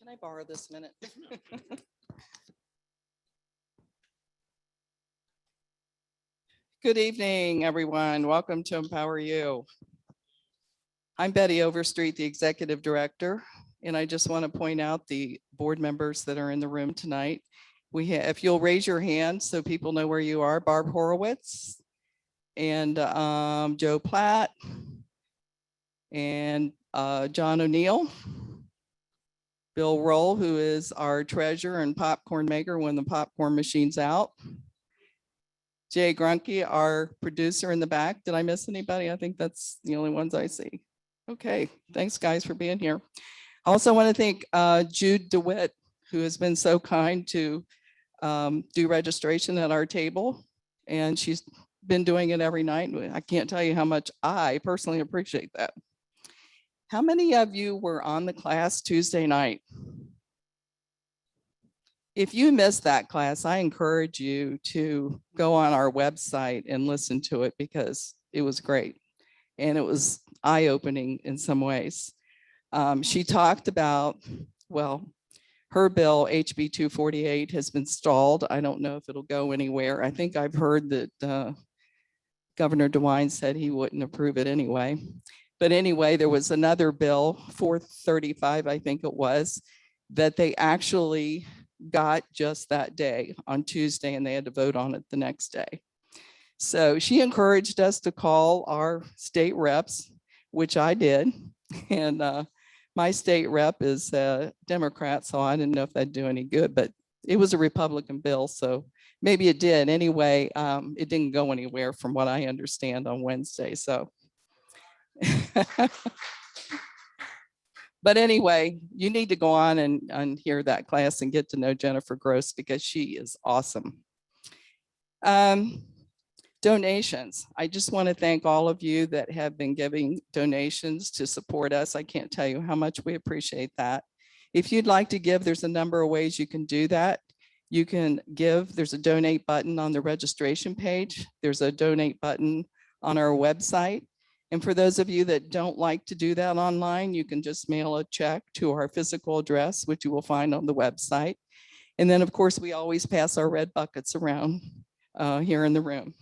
Can I borrow this minute? Good evening, everyone. Welcome to Empower You. I'm Betty Overstreet, the Executive Director, and I just want to point out the board members that are in the room tonight. We have, if you'll raise your hand so people know where you are, Barb Horowitz and Joe Platt and John O'Neill, Bill Roll, who is our treasurer and popcorn maker when the popcorn machine's out. Jay Grunke, our producer in the back. Did I miss anybody? I think that's the only ones I see. Okay, thanks guys for being here. I also want to thank Jude DeWitt, who has been so kind to do registration at our table. And she's been doing it every night. I can't tell you how much I personally appreciate that. How many of you were on the class Tuesday night? If you missed that class, I encourage you to go on our website and listen to it because it was great. And it was eye-opening in some ways. She talked about, well, her bill, HB 248, has been stalled. I don't know if it'll go anywhere. I think I've heard that Governor DeWine said he wouldn't approve it anyway. But anyway, there was another bill, 435, I think it was, that they actually got just that day on Tuesday, and they had to vote on it the next day. So she encouraged us to call our state reps, which I did. And my state rep is a Democrat, so I didn't know if that'd do any good, but it was a Republican bill, so maybe it did. Anyway, it didn't go anywhere from what I understand on Wednesday, so. But anyway, you need to go on and hear that class and get to know Jennifer Gross because she is awesome. Donations. I just want to thank all of you that have been giving donations to support us. I can't tell you how much we appreciate that. If you'd like to give, there's a number of ways you can do that. You can give, there's a donate button on the registration page. There's a donate button on our website. And for those of you that don't like to do that online, you can just mail a check to our physical address, which you will find on the website. And then of course, we always pass our red buckets around here in the room.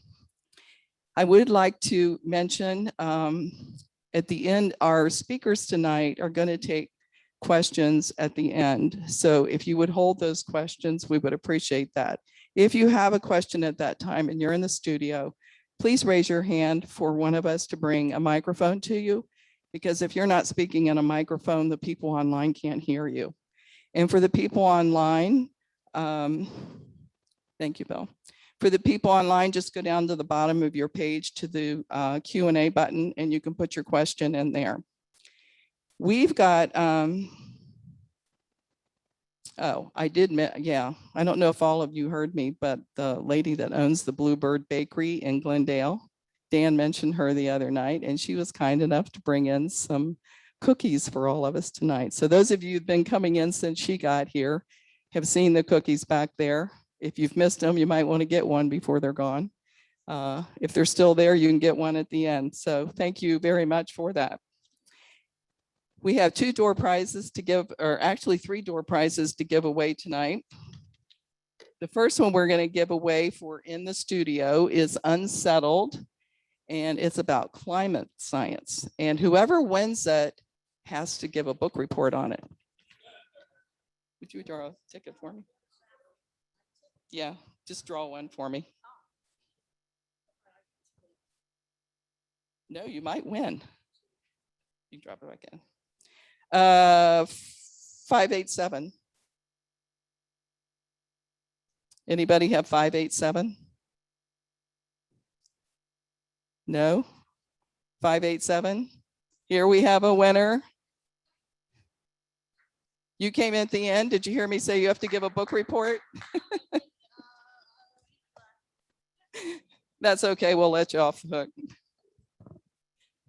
I would like to mention at the end, our speakers tonight are going to take questions at the end. So if you would hold those questions, we would appreciate that. If you have a question at that time and you're in the studio, please raise your hand for one of us to bring a microphone to you, because if you're not speaking in a microphone, the people online can't hear you. And for the people online, thank you, Bill. For the people online, just go down to the bottom of your page to the Q&A button and you can put your question in there. We've got, oh, I did, yeah. I don't know if all of you heard me, but the lady that owns the Bluebird Bakery in Glendale, Dan mentioned her the other night, and she was kind enough to bring in some cookies for all of us tonight. So those of you who've been coming in since she got here have seen the cookies back there. If you've missed them, you might want to get one before they're gone. If they're still there, you can get one at the end. So thank you very much for that. We have 2 door prizes to give, or actually 3 door prizes to give away tonight. The first one we're going to give away for in the studio is Unsettled, and it's about climate science. And whoever wins it has to give a book report on it. Would you draw a ticket for me? Yeah, just draw one for me. No, you might win. You can drop it back in. 587. Anybody have 587? No? 587? Here we have a winner. You came at the end. Did you hear me say you have to give a book report? That's okay. We'll let you off the hook.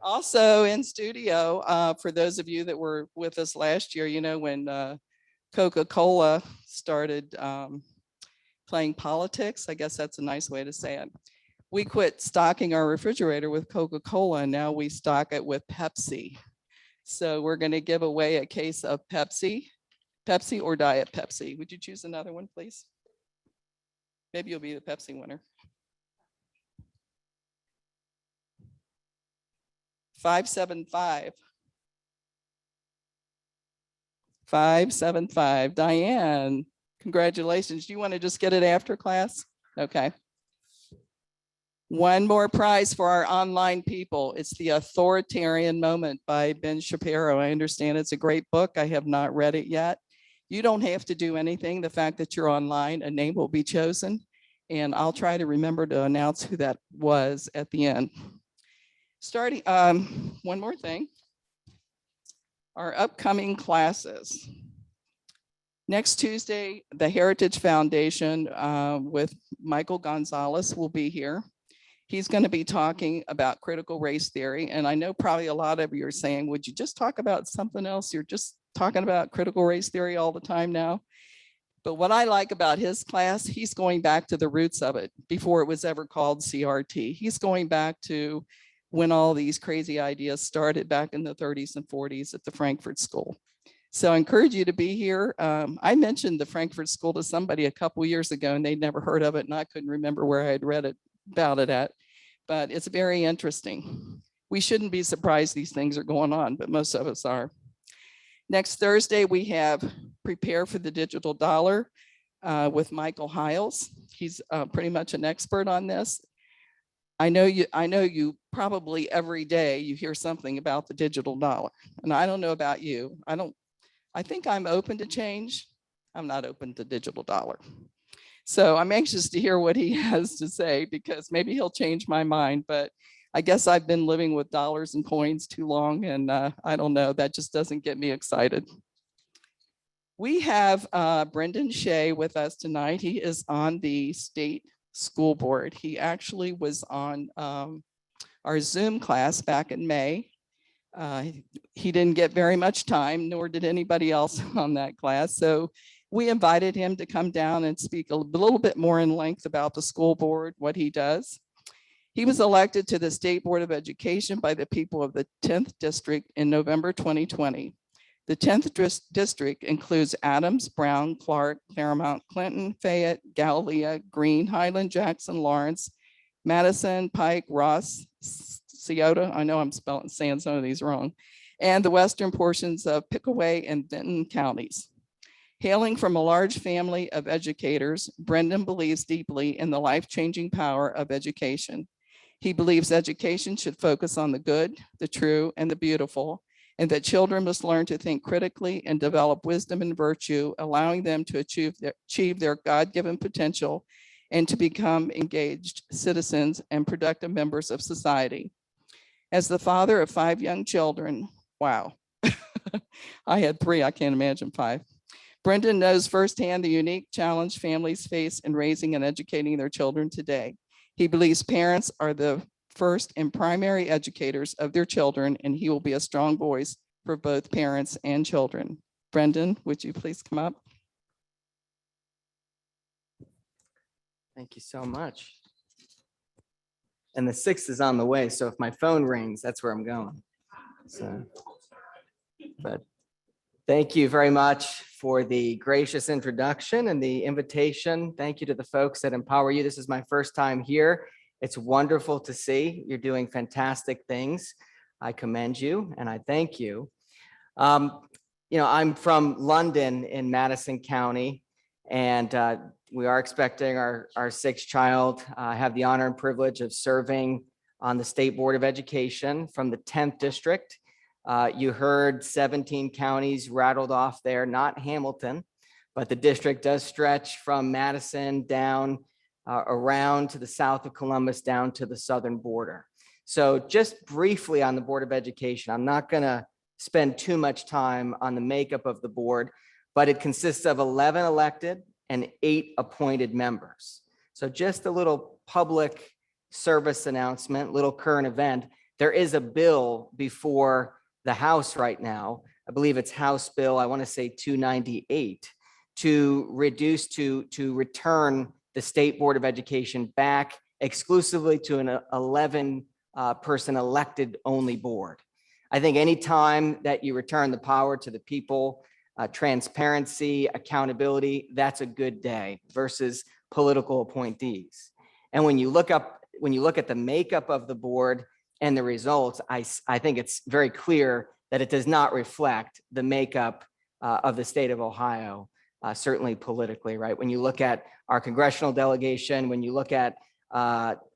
Also in studio, for those of you that were with us last year, you know, when Coca-Cola started playing politics, I guess that's a nice way to say it. We quit stocking our refrigerator with Coca-Cola, and now we stock it with Pepsi. So we're going to give away a case of Pepsi Pepsi or Diet Pepsi? Would you choose another one, please? Maybe you'll be the Pepsi winner. 575. 575. Diane, congratulations. Do you want to just get it after class? Okay. One more prize for our online people. It's The Authoritarian Moment by Ben Shapiro. I understand it's a great book. I have not read it yet. You don't have to do anything. The fact that you're online, a name will be chosen, and I'll try to remember to announce who that was at the end. Starting, one more thing. Our upcoming classes. Next Tuesday, the Heritage Foundation with Michael Gonzalez will be here. He's going to be talking about critical race theory. And I know probably a lot of you are saying, would you just talk about something else? You're just talking about critical race theory all the time now. But what I like about his class, he's going back to the roots of it before it was ever called CRT. He's going back to when all these crazy ideas started back in the 30s and 40s at the Frankfurt School. So I encourage you to be here. I mentioned the Frankfurt School to somebody a couple years ago and they'd never heard of it and I couldn't remember where I had read it about it at, but it's very interesting. We shouldn't be surprised these things are going on, but most of us are. Next Thursday, we have Prepare for the Digital Dollar with Michael Hiles. He's pretty much an expert on this. I know you probably every day you hear something about the digital dollar, and I don't know about you. I think I'm open to change. I'm not open to digital dollar. So I'm anxious to hear what he has to say because maybe he'll change my mind, but I guess I've been living with dollars and coins too long and I don't know, that just doesn't get me excited. We have Brendan Shea with us tonight. He is on the state school board. He actually was on our Zoom class back in May. He didn't get very much time, nor did anybody else on that class. So we invited him to come down and speak a little bit more in length about the school board, what he does. He was elected to the State Board of Education by the people of the 10th District in November 2020. The 10th District includes Adams, Brown, Clark, Claremont, Clinton, Fayette, Gallia, Greene, Highland, Jackson, Lawrence, Madison, Pike, Ross, Scioto, I know I'm saying some of these wrong, and the western portions of Pickaway and Benton counties. Hailing from a large family of educators, Brendan believes deeply in the life-changing power of education. He believes education should focus on the good, the true, and the beautiful, and that children must learn to think critically and develop wisdom and virtue, allowing them to achieve their God-given potential and to become engaged citizens and productive members of society. As the father of 5 young children, wow, I had 3, I can't imagine 5. Brendan knows firsthand the unique challenge families face in raising and educating their children today. He believes parents are the first and primary educators of their children, and he will be a strong voice for both parents and children. Brendan, would you please come up? Thank you so much. And the 6th is on the way, so if my phone rings, that's where I'm going. So, but thank you very much for the gracious introduction and the invitation. Thank you to the folks that empower you. This is my first time here. It's wonderful to see. You're doing fantastic things. I commend you and I thank you. I'm from London in Madison County, and we are expecting our 6th child. I have the honor and privilege of serving on the State Board of Education from the 10th District. You heard 17 counties rattled off there, not Hamilton, but the district does stretch from Madison down around to the south of Columbus, down to the southern border. So just briefly on the Board of Education, I'm not going to spend too much time on the makeup of the board, but it consists of 11 elected and 8 appointed members. So just a little public service announcement, little current event. There is a bill before the House right now. I believe it's House Bill, I want to say 298, to reduce to return the State Board of Education back exclusively to an 11 person elected only board. I think anytime that you return the power to the people, transparency, accountability, that's a good day versus political appointees. And when you look at the makeup of the board and the results, I think it's very clear that it does not reflect the makeup of the state of Ohio, certainly politically, right? When you look at our congressional delegation, when you look at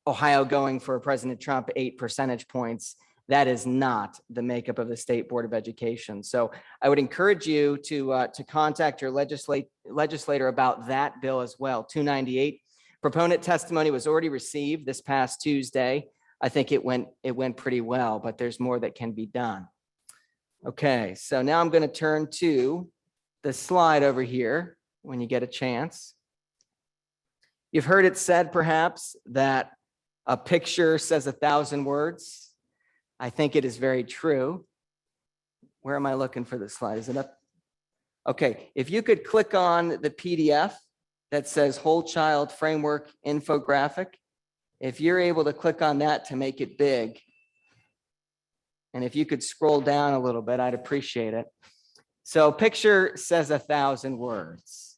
Ohio going for President Trump 8 percentage points, that is not the makeup of the State Board of Education. So I would encourage you to contact your legislator about that bill as well. 298 proponent testimony was already received this past Tuesday. I think it went pretty well, but there's more that can be done. Okay, so now I'm going to turn to the slide over here when you get a chance. You've heard it said perhaps that a picture says 1,000 words. I think it is very true. Where am I looking for this slide? Is it up? Okay, if you could click on the PDF that says Whole Child Framework Infographic, if you're able to click on that to make it big, and if you could scroll down a little bit, I'd appreciate it. So picture says 1,000 words,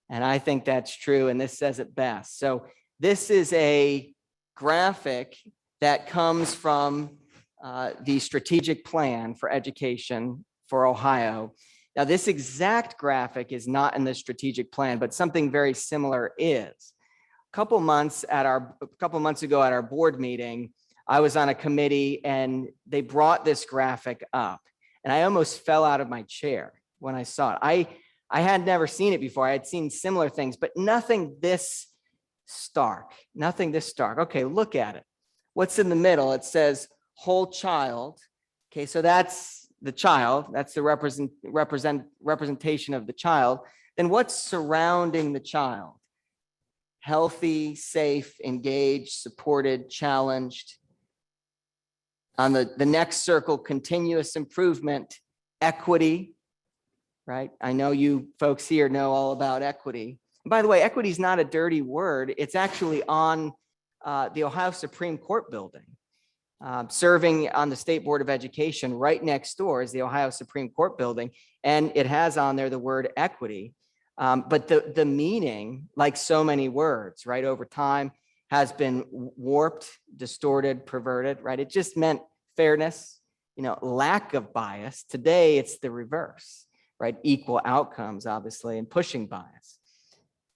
and I think that's true, and this says it best. So this is a graphic that comes from the strategic plan for education for Ohio. Now, this exact graphic is not in the strategic plan, but something very similar is. A couple months ago at our board meeting, I was on a committee and they brought this graphic up, and I almost fell out of my chair when I saw it. I had never seen it before. I had seen similar things, but nothing this stark. Nothing this stark. Okay, look at it. What's in the middle? It says whole child. Okay, so that's the child. That's the representation of the child. Then what's surrounding the child? Healthy, safe, engaged, supported, challenged. On the next circle, continuous improvement, equity, right? I know you folks here know all about equity. And by the way, equity is not a dirty word. It's actually on the Ohio Supreme Court building. Serving on the State Board of Education, right next door is the Ohio Supreme Court building, and it has on there the word equity. But the meaning, like so many words, right, over time has been warped, distorted, perverted, right? It just meant fairness, lack of bias. Today, it's the reverse, right? Equal outcomes, obviously, and pushing bias.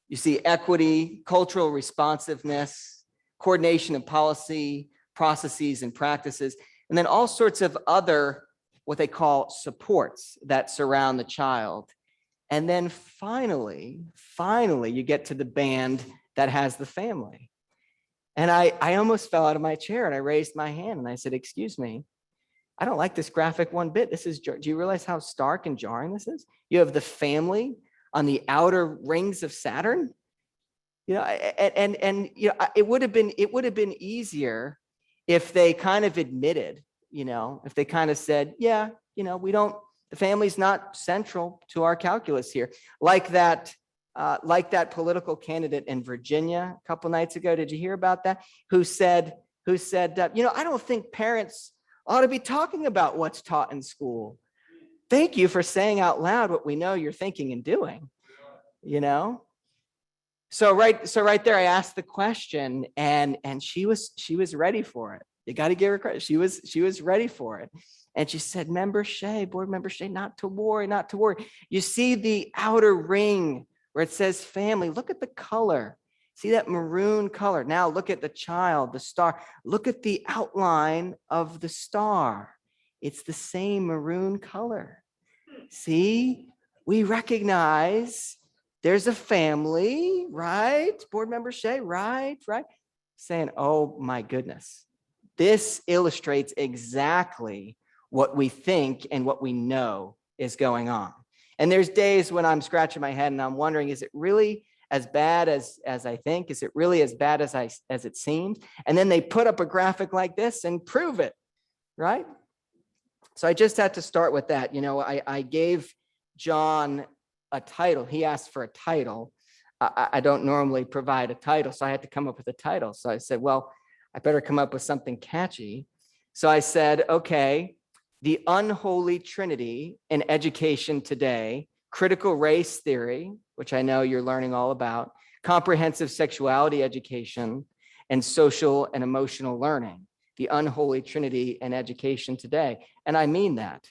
You see equity, cultural responsiveness, coordination of policy, processes and practices, and then all sorts of other, what they call supports that surround the child. And then finally, you get to the band that has the family. And I almost fell out of my chair and I raised my hand and I said, excuse me, I don't like this graphic one bit. Do you realize how stark and jarring this is? You have the family on the outer rings of Saturn. It would have been easier if they kind of admitted, if they kind of said, yeah, the family's not central to our calculus here. Like that political candidate in Virginia a couple nights ago. Did you hear about that? Who said, I don't think parents ought to be talking about what's taught in school. Thank you for saying out loud what we know you're thinking and doing, So right there, I asked the question, and she was ready for it. You got to give her credit. She was ready for it, and she said, Board Member Shea, not to worry. You see the outer ring where it says family. Look at the color. See that maroon color. Now look at the child, the star. Look at the outline of the star. It's the same maroon color. See, we recognize. There's a family, right? Board Member Shea, right? Saying, oh my goodness, this illustrates exactly what we think and what we know is going on. And there's days when I'm scratching my head and I'm wondering, is it really as bad as I think? Is it really as bad as it seems? And then they put up a graphic like this and prove it, right? So I just had to start with that. I gave John a title. He asked for a title. I don't normally provide a title, so I had to come up with a title. So I said, well, I better come up with something catchy. So I said, okay, the unholy trinity in education today, critical race theory, which I know you're learning all about, comprehensive sexuality education, and social and emotional learning, the unholy trinity in education today. And I mean that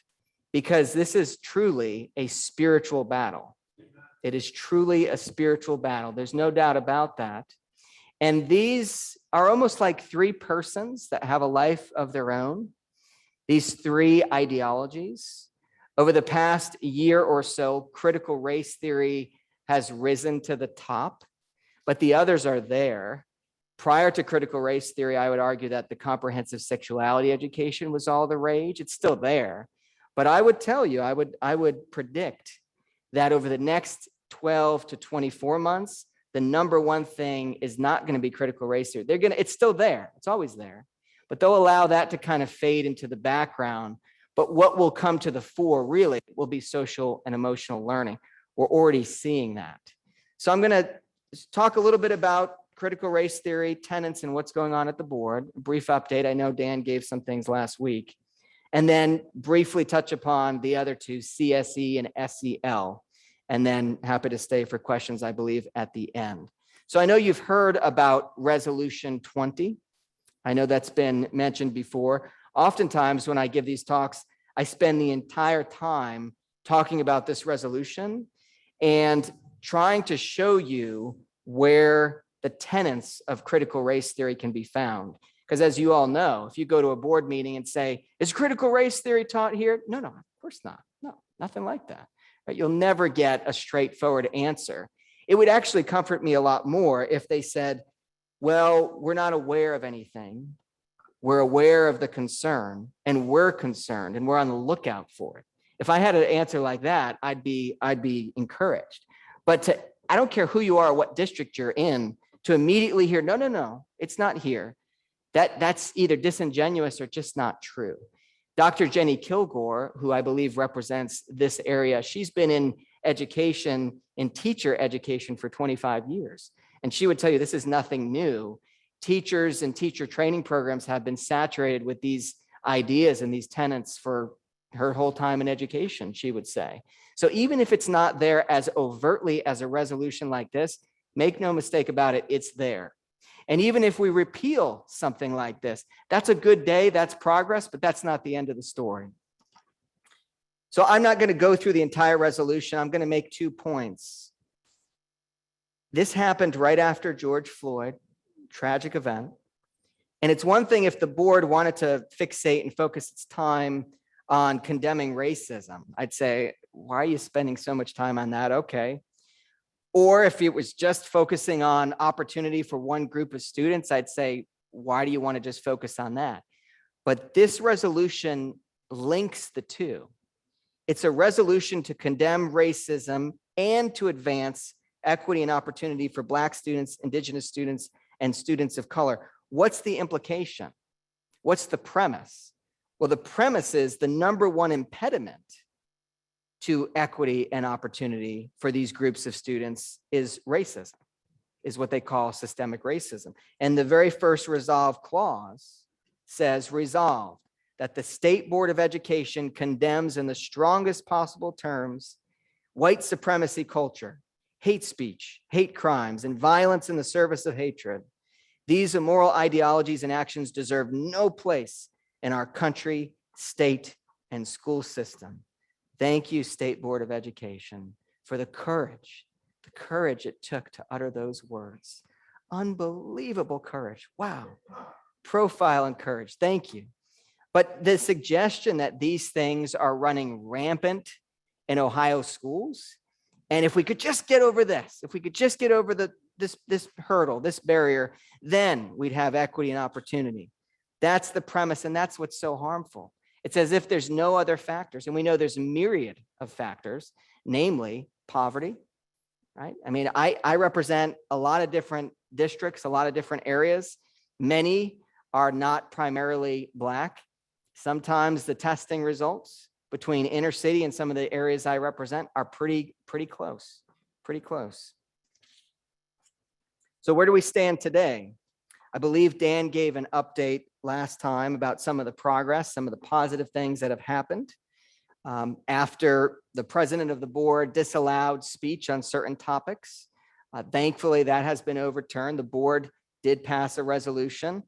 because this is truly a spiritual battle. It is truly a spiritual battle. There's no doubt about that. And these are almost like three persons that have a life of their own. These three ideologies. Over the past year or so, critical race theory has risen to the top, but the others are there. Prior to critical race theory, I would argue that the comprehensive sexuality education was all the rage. It's still there. But I would tell you, I would predict that over the next 12 to 24 months, the number one thing is not going to be critical race theory. It's still there. It's always there. But they'll allow that to kind of fade into the background. But what will come to the fore really will be social and emotional learning. We're already seeing that. So I'm going to talk a little bit about critical race theory, tenants, and what's going on at the board. A brief update. I know Dan gave some things last week. And then briefly touch upon the other two, CSE and SEL. And then happy to stay for questions, I believe, at the end. So I know you've heard about Resolution 20. I know that's been mentioned before. Oftentimes when I give these talks, I spend the entire time talking about this resolution and trying to show you where the tenets of critical race theory can be found. Because as you all know, if you go to a board meeting and say, is critical race theory taught here? No, of course not. No, nothing like that. Right? You'll never get a straightforward answer. It would actually comfort me a lot more if they said, well, we're not aware of anything. We're aware of the concern and we're concerned and we're on the lookout for it. If I had an answer like that, I'd be encouraged. But I don't care who you are, what district you're in, to immediately hear, no, it's not here. That's either disingenuous or just not true. Dr. Jenny Kilgore, who I believe represents this area, she's been in education, in teacher education for 25 years. And she would tell you this is nothing new. Teachers and teacher training programs have been saturated with these ideas and these tenets for her whole time in education, she would say. So even if it's not there as overtly as a resolution like this, make no mistake about it, it's there. And even if we repeal something like this, that's a good day, that's progress, but that's not the end of the story. So I'm not going to go through the entire resolution. I'm going to make 2 points. This happened right after George Floyd, tragic event. And it's one thing if the board wanted to fixate and focus its time on condemning racism. I'd say, why are you spending so much time on that? Okay. Or if it was just focusing on opportunity for one group of students, I'd say, why do you want to just focus on that? But this resolution links the two. It's a resolution to condemn racism and to advance equity and opportunity for Black students, Indigenous students, and students of color. What's the implication? What's the premise? Well, the premise is the number one impediment to equity and opportunity for these groups of students is racism, is what they call systemic racism. And the very first resolve clause says resolved that the State Board of Education condemns in the strongest possible terms white supremacy culture, hate speech, hate crimes, and violence in the service of hatred. These immoral ideologies and actions deserve no place in our country, state, and school system. Thank you, State Board of Education, for the courage it took to utter those words. Unbelievable courage. Wow. Profile and courage. Thank you. But the suggestion that these things are running rampant in Ohio schools, and if we could just get over this, if we could just get over this hurdle, this barrier, then we'd have equity and opportunity. That's the premise, and that's what's so harmful. It's as if there's no other factors, and we know there's a myriad of factors, namely poverty, right? I mean, I represent a lot of different districts, a lot of different areas. Many are not primarily Black. Sometimes the testing results between inner city and some of the areas I represent are pretty close, pretty close. So where do we stand today? I believe Dan gave an update last time about some of the progress, some of the positive things that have happened. after the president of the board disallowed speech on certain topics. Thankfully, that has been overturned. The board did pass a resolution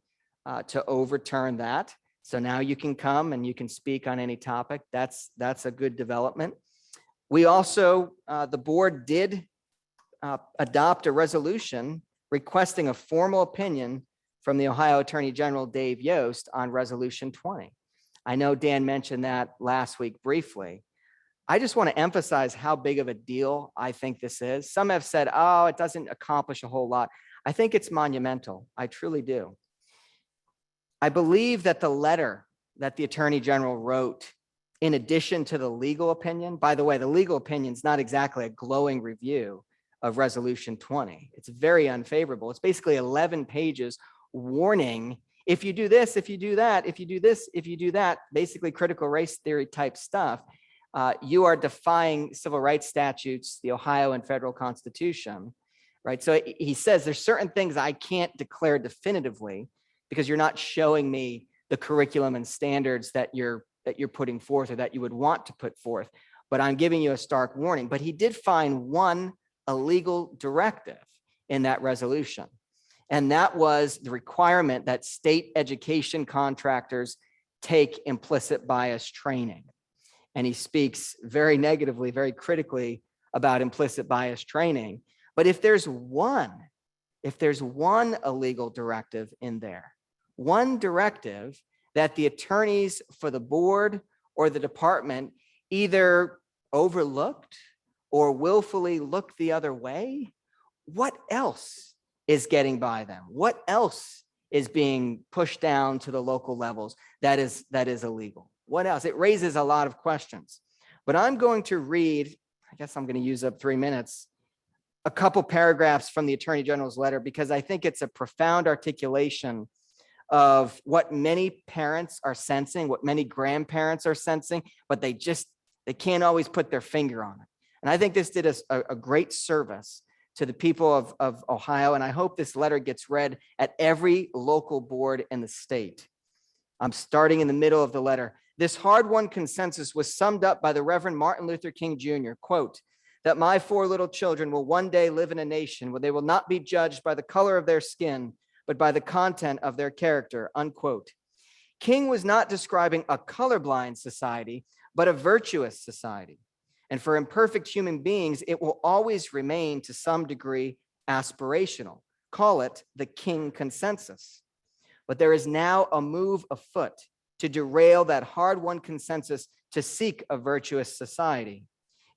to overturn that. So now you can come and you can speak on any topic. That's a good development. We also, the board did adopt a resolution requesting a formal opinion from the Ohio Attorney General Dave Yost on Resolution 20. I know Dan mentioned that last week briefly. I just want to emphasize how big of a deal I think this is. Some have said, oh, it doesn't accomplish a whole lot. I think it's monumental. I truly do. I believe that the letter that the Attorney General wrote, in addition to the legal opinion, by the way, the legal opinion is not exactly a glowing review of Resolution 20. It's very unfavorable. It's basically 11 pages warning, if you do this, if you do that, if you do this, if you do that, basically critical race theory type stuff, you are defying civil rights statutes, the Ohio and federal constitution, right? So he says there's certain things I can't declare definitively because you're not showing me the curriculum and standards that you're putting forth or that you would want to put forth, but I'm giving you a stark warning. But he did find one illegal directive in that resolution. And that was the requirement that state education contractors take implicit bias training. And he speaks very negatively, very critically about implicit bias training. But if there's one illegal directive in there, one directive that the attorneys for the board or the department either overlooked or willfully looked the other way, what else is getting by them? What else is being pushed down to the local levels that is illegal? What else? It raises a lot of questions. But I'm going to read, I guess I'm going to use up 3 minutes, a couple paragraphs from the Attorney General's letter, because I think it's a profound articulation of what many parents are sensing, what many grandparents are sensing, but they can't always put their finger on it. And I think this did a great service to the people of Ohio. And I hope this letter gets read at every local board in the state. I'm starting in the middle of the letter. This hard-won consensus was summed up by the Reverend Martin Luther King Jr., quote, that my 4 little children will one day live in a nation where they will not be judged by the color of their skin, but by the content of their character, unquote. King was not describing a colorblind society, but a virtuous society. And for imperfect human beings, it will always remain to some degree aspirational. Call it the King consensus. But there is now a move afoot to derail that hard-won consensus to seek a virtuous society.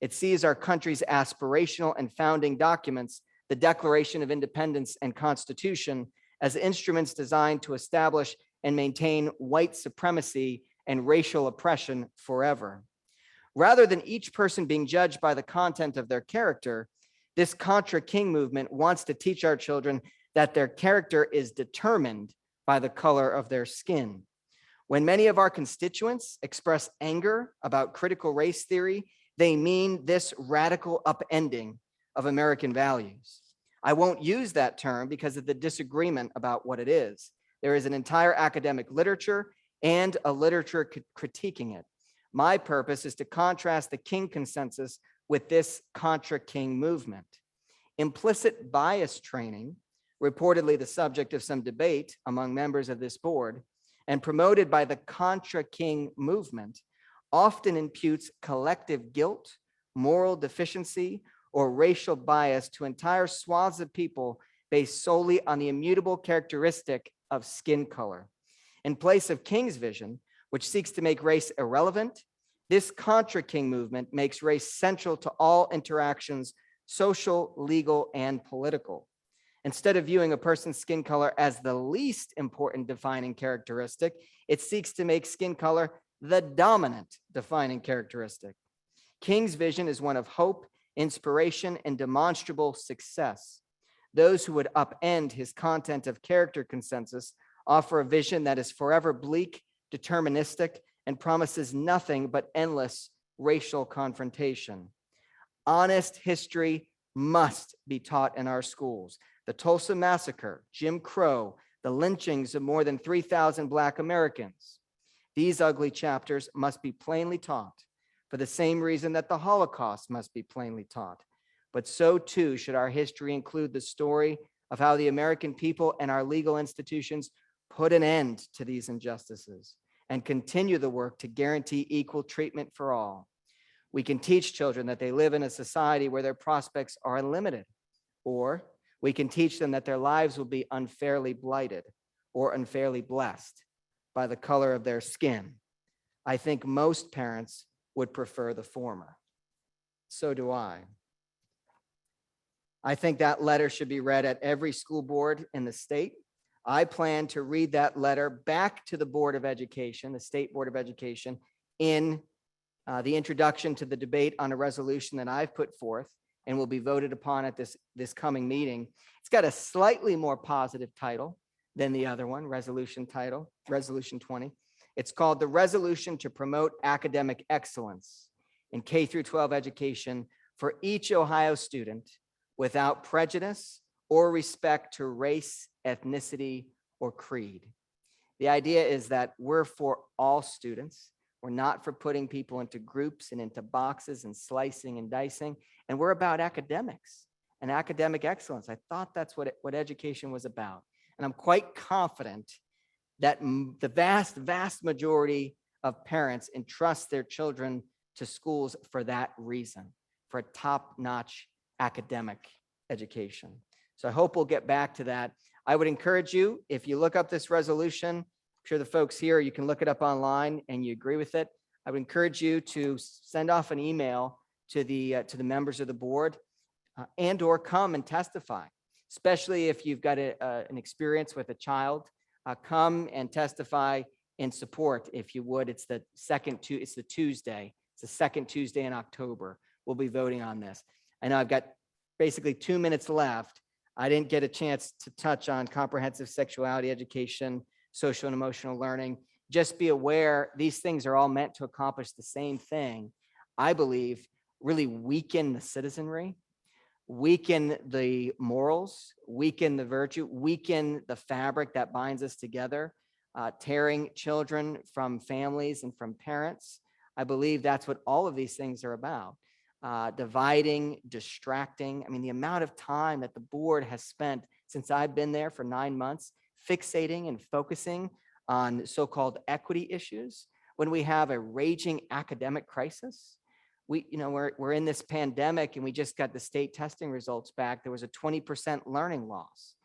It sees our country's aspirational and founding documents, the Declaration of Independence and Constitution, as instruments designed to establish and maintain white supremacy and racial oppression forever. Rather than each person being judged by the content of their character, this Contra King movement wants to teach our children that their character is determined by the color of their skin. When many of our constituents express anger about critical race theory, they mean this radical upending of American values. I won't use that term because of the disagreement about what it is. There is an entire academic literature and a literature critiquing it. My purpose is to contrast the King consensus with this Contra King movement. Implicit bias training, reportedly the subject of some debate among members of this board, and promoted by the Contra King movement, often imputes collective guilt, moral deficiency, or racial bias to entire swaths of people based solely on the immutable characteristic of skin color. In place of King's vision, which seeks to make race irrelevant, this Contra King movement makes race central to all interactions, social, legal, and political. Instead of viewing a person's skin color as the least important defining characteristic, it seeks to make skin color the dominant defining characteristic. King's vision is one of hope, inspiration, and demonstrable success. Those who would upend his content of character consensus offer a vision that is forever bleak, deterministic, and promises nothing but endless racial confrontation. Honest history must be taught in our schools. The Tulsa Massacre, Jim Crow, the lynchings of more than 3,000 Black Americans. These ugly chapters must be plainly taught. for the same reason that the Holocaust must be plainly taught. But so too should our history include the story of how the American people and our legal institutions put an end to these injustices and continue the work to guarantee equal treatment for all. We can teach children that they live in a society where their prospects are unlimited, or we can teach them that their lives will be unfairly blighted or unfairly blessed by the color of their skin. I think most parents would prefer the former. So do I. I think that letter should be read at every school board in the state. I plan to read that letter back to the Board of Education, the State Board of Education, in the introduction to the debate on a resolution that I've put forth and will be voted upon at this coming meeting. It's got a slightly more positive title than the other one, resolution 20. It's called the Resolution to Promote Academic Excellence in K through 12 Education for each Ohio student without prejudice or respect to race, ethnicity, or creed. The idea is that we're for all students. We're not for putting people into groups and into boxes and slicing and dicing. And we're about academics and academic excellence. I thought that's what education was about. And I'm quite confident that the vast, vast majority of parents entrust their children to schools for that reason, for a top-notch academic education. So I hope we'll get back to that. I would encourage you, if you look up this resolution, I'm sure the folks here, you can look it up online and you agree with it. I would encourage you to send off an email to the members of the board and or come and testify, especially if you've got an experience with a child. Come and testify in support, if you would. It's the Tuesday. It's the second Tuesday in October. We'll be voting on this. I know I've got basically 2 minutes left. I didn't get a chance to touch on comprehensive sexuality education, social and emotional learning. Just be aware, these things are all meant to accomplish the same thing. I believe really weaken the citizenry, weaken the morals, weaken the virtue, weaken the fabric that binds us together, tearing children from families and from parents. I believe that's what all of these things are about. Dividing, distracting. I mean, the amount of time that the board has spent since I've been there for 9 months, fixating and focusing on so-called equity issues when we have a raging academic crisis. We're in this pandemic and we just got the state testing results back. There was a 20% learning loss.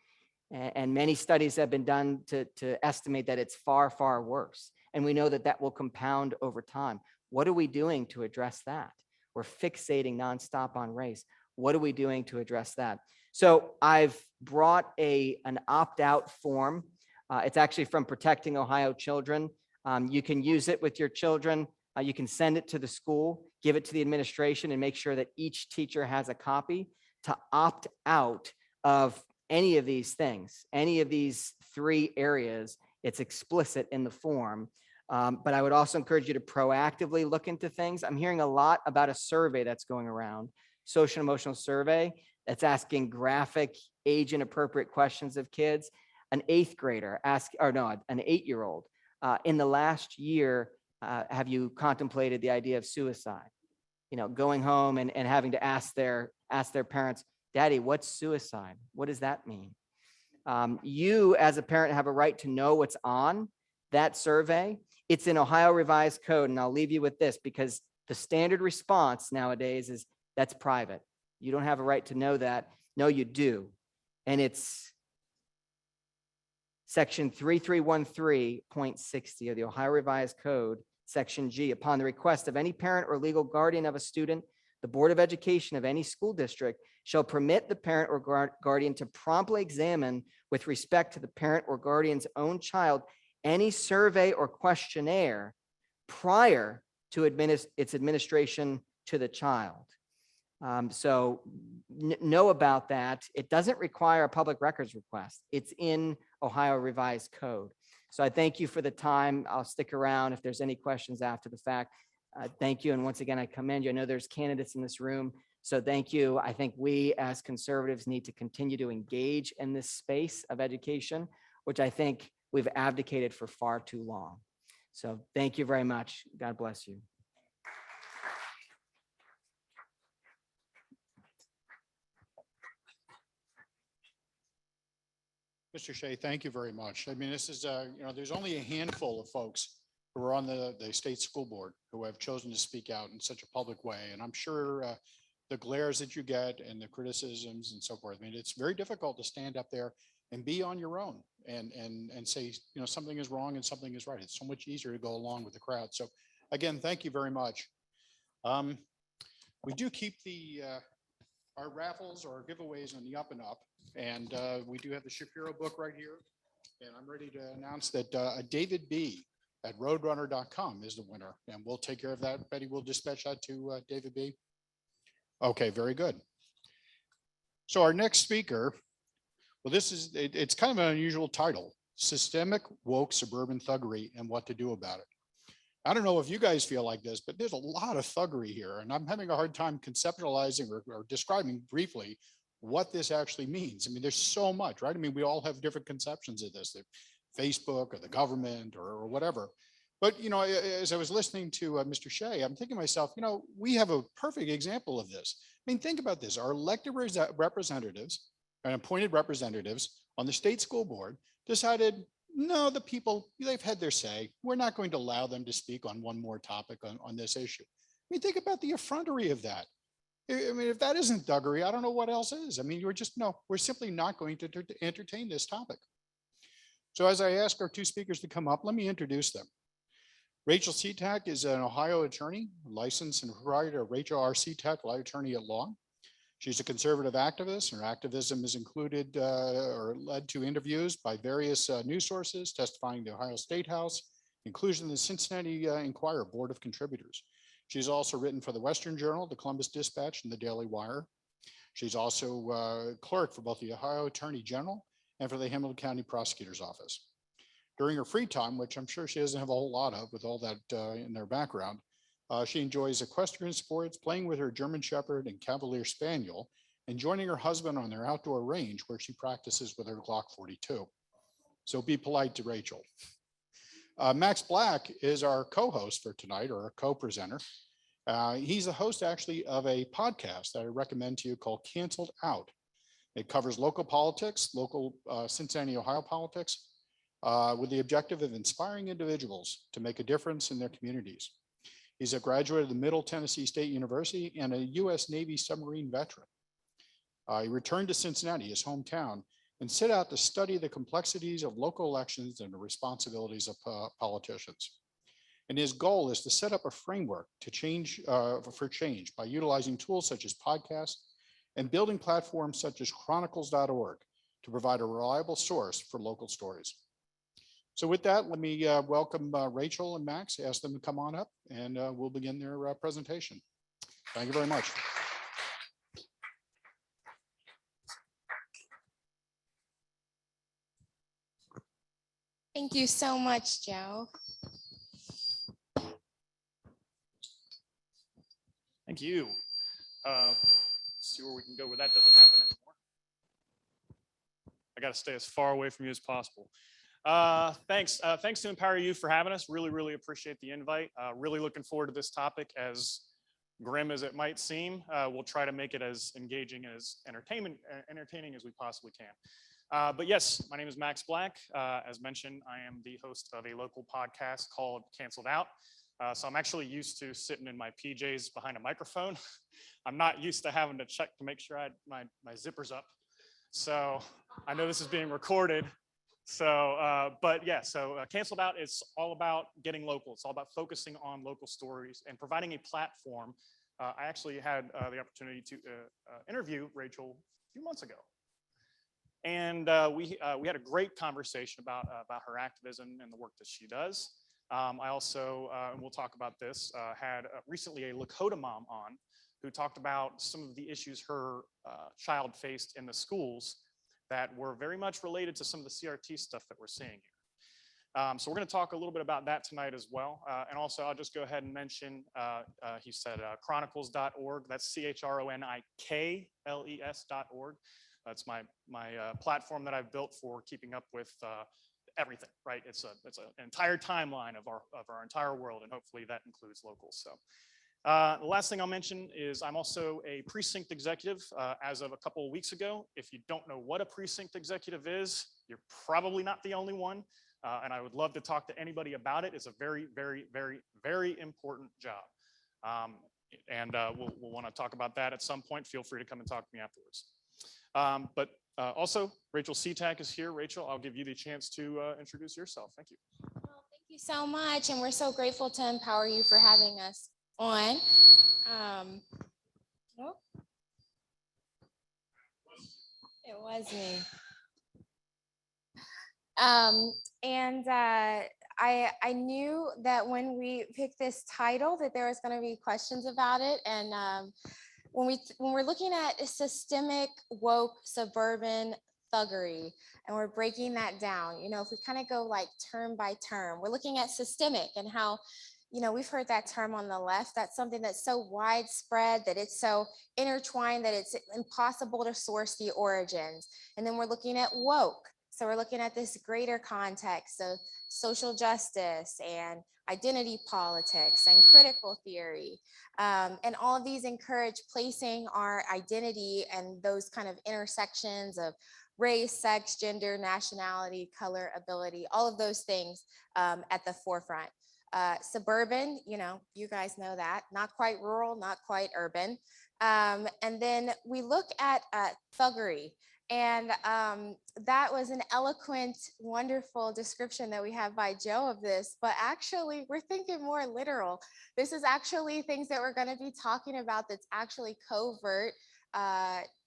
And many studies have been done to estimate that it's far, far worse. And we know that that will compound over time. What are we doing to address that? We're fixating nonstop on race. What are we doing to address that? So I've brought an opt-out form. It's actually from Protecting Ohio Children. You can use it with your children. You can send it to the school, give it to the administration, and make sure that each teacher has a copy to opt out of any of these things, any of these 3 areas. It's explicit in the form. But I would also encourage you to proactively look into things. I'm hearing a lot about a survey that's going around, social and emotional survey, that's asking graphic, age inappropriate questions of kids. An 8th grader an 8-year-old, in the last year, have you contemplated the idea of suicide? Going home and having to ask their parents, Daddy, what's suicide? What does that mean? You as a parent have a right to know what's on that survey. It's in Ohio Revised Code, and I'll leave you with this because the standard response nowadays is that's private. You don't have a right to know that. No, you do. And it's section 3313.60 of the Ohio Revised Code, section G. Upon the request of any parent or legal guardian of a student, the Board of Education of any school district shall permit the parent or guardian to promptly examine, with respect to the parent or guardian's own child, any survey or questionnaire prior to its administration to the child. So know about that. It doesn't require a public records request. It's in Ohio Revised Code. So I thank you for the time. I'll stick around if there's any questions after the fact. Thank you. And once again, I commend you. I know there's candidates in this room. So thank you. I think we as conservatives need to continue to engage in this space of education, which I think we've abdicated for far too long. So thank you very much. God bless you. Mr. Shea, thank you very much. I mean, this is, there's only a handful of folks who are on the state school board who have chosen to speak out in such a public way. And I'm sure the glares that you get and the criticisms and so forth, I mean, it's very difficult to stand up there and be on your own and say, something is wrong and something is right. It's so much easier to go along with the crowd. So again, thank you very much. We do keep our raffles or giveaways on the up and up. And we do have the Shapiro book right here. And I'm ready to announce that David B. at roadrunner.com is the winner. And we'll take care of that. Betty will dispatch that to David B. Okay, very good. So our next speaker, well, it's kind of an unusual title, Systemic Woke Suburban Thuggery and What to Do About It. I don't know if you guys feel like this, but there's a lot of thuggery here, and I'm having a hard time conceptualizing or describing briefly what this actually means. I mean, there's so much, right? I mean, we all have different conceptions of this, Facebook or the government or whatever. But, as I was listening to Mr. Shea, I'm thinking to myself, we have a perfect example of this. I mean, think about this. Our elected representatives and appointed representatives on the state school board decided, no, the people, they've had their say. We're not going to allow them to speak on one more topic on this issue. I mean, think about the effrontery of that. I mean, if that isn't thuggery, I don't know what else is. I mean, we're simply not going to entertain this topic. So as I ask our two speakers to come up, let me introduce them. Rachel Citak is an Ohio attorney, licensed and proprietor of Rachel R. Citak, law attorney at law. She's a conservative activist. Her activism is included or led to interviews by various news sources, testifying to the Ohio State House, inclusion in the Cincinnati Enquirer Board of Contributors. She's also written for the Western Journal, the Columbus Dispatch, and the Daily Wire. She's also clerk for both the Ohio Attorney General and for the Hamilton County Prosecutor's Office. During her free time, which I'm sure she doesn't have a whole lot of with all that in their background, she enjoys equestrian sports, playing with her German Shepherd and Cavalier Spaniel, and joining her husband on their outdoor range where she practices with her Glock 42. So be polite to Rachel. Max Black is our co-host for tonight, or a co-presenter. He's the host actually of a podcast that I recommend to you called Canceled Out. It covers local politics, local Cincinnati, Ohio politics, with the objective of inspiring individuals to make a difference in their communities. He's a graduate of the Middle Tennessee State University and a U.S. Navy submarine veteran. He returned to Cincinnati, his hometown, and set out to study the complexities of local elections and the responsibilities of politicians. And his goal is to set up a framework to for change by utilizing tools such as podcasts and building platforms such as chronicles.org to provide a reliable source for local stories. So with that, let me welcome Rachel and Max, ask them to come on up, and we'll begin their presentation. Thank you very much. Thank you so much, Joe. Thank you. See where we can go where that doesn't happen anymore. I got to stay as far away from you as possible. Thanks to Empower You for having us. Really appreciate the invite. Really looking forward to this topic. As grim as it might seem, we'll try to make it as engaging and as entertaining as we possibly can. But yes, my name is Max Black. As mentioned, I am the host of a local podcast called Canceled Out. So I'm actually used to sitting in my PJs behind a microphone. I'm not used to having to check to make sure my zipper's up. So I know this is being recorded. So, but yeah, so Canceled Out is all about getting local. It's all about focusing on local stories and providing a platform. I actually had the opportunity to interview Rachel a few months ago. And we had a great conversation about her activism and the work that she does. I also, and we'll talk about this, had recently a Lakota mom on who talked about some of the issues her child faced in the schools that were very much related to some of the CRT stuff that we're seeing here. So we're going to talk a little bit about that tonight as well. And also, I'll just go ahead and mention, he said chronicles.org. That's chronikles.org. That's my platform that I've built for keeping up with everything, right? It's an entire timeline of our entire world, and hopefully that includes locals. So the last thing I'll mention is I'm also a precinct executive as of a couple of weeks ago. If you don't know what a precinct executive is, You're probably not the only one. And I would love to talk to anybody about it. It's a very, very, very, very important job. We'll want to talk about that at some point. Feel free to come and talk to me afterwards. Also, Rachel Citak is here. Rachel, I'll give you the chance to introduce yourself. Thank you. Well, thank you so much. And we're so grateful to Empower You for having us on. Oh, it was me. I knew that when we picked this title that there was going to be questions about it. And when we're looking at systemic woke suburban thuggery and we're breaking that down, you know, if we kind of go like term by term, we're looking at systemic and how, you know, we've heard that term on the left. That's something that's so widespread that it's so intertwined that it's impossible to source the origins. And then we're looking at woke. So we're looking at this greater context of social justice and identity politics and critical theory. And all of these encourage placing our identity and those kind of intersections of race, sex, gender, nationality, color, ability, all of those things at the forefront. Suburban, you know, you guys know that, not quite rural, not quite urban. And then we look at thuggery. And that was an eloquent, wonderful description that we have by Joe of this, but actually we're thinking more literal. This is actually things that we're going to be talking about that's actually covert,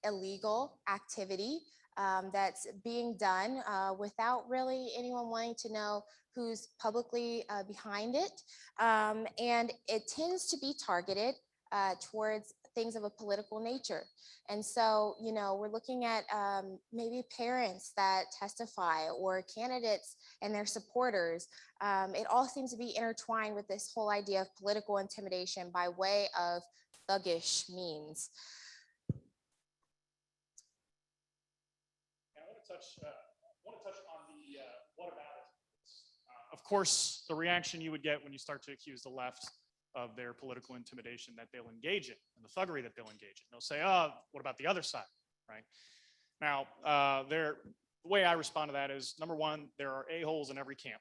illegal activity that's being done without really anyone wanting to know who's publicly behind it. And it tends to be targeted towards things of a political nature. And so, you know, we're looking at maybe parents that testify or candidates and their supporters. It all seems to be intertwined with this whole idea of political intimidation by way of thuggish means. And I want to touch on the what about it. Of course, the reaction you would get when you start to accuse the left of their political intimidation that they'll engage in and the thuggery that they'll engage in. They'll say, oh, what about the other side, right? Now, the way I respond to that is, number one, there are a-holes in every camp.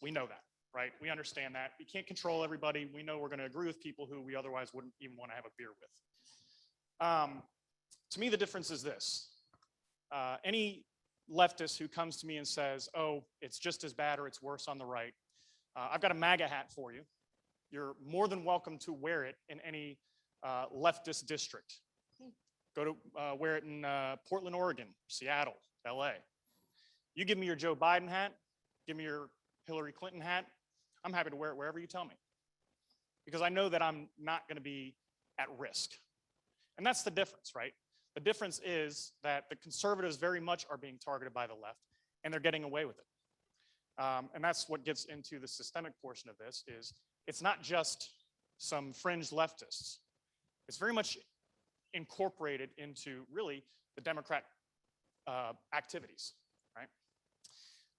We know that, right? We understand that. We can't control everybody. We know we're going to agree with people who we otherwise wouldn't even want to have a beer with. To me, the difference is this. Any leftist who comes to me and says, oh, it's just as bad or it's worse on the right, I've got a MAGA hat for you. You're more than welcome to wear it in any leftist district. Go to wear it in Portland, Oregon, Seattle, LA. You give me your Joe Biden hat, give me your Hillary Clinton hat, I'm happy to wear it wherever you tell me. Because I know that I'm not going to be at risk. And that's the difference, right? The difference is that the conservatives very much are being targeted by the left, and they're getting away with it. And that's what gets into the systemic portion of this is, it's not just some fringe leftists. It's very much incorporated into really the Democrat activities, right?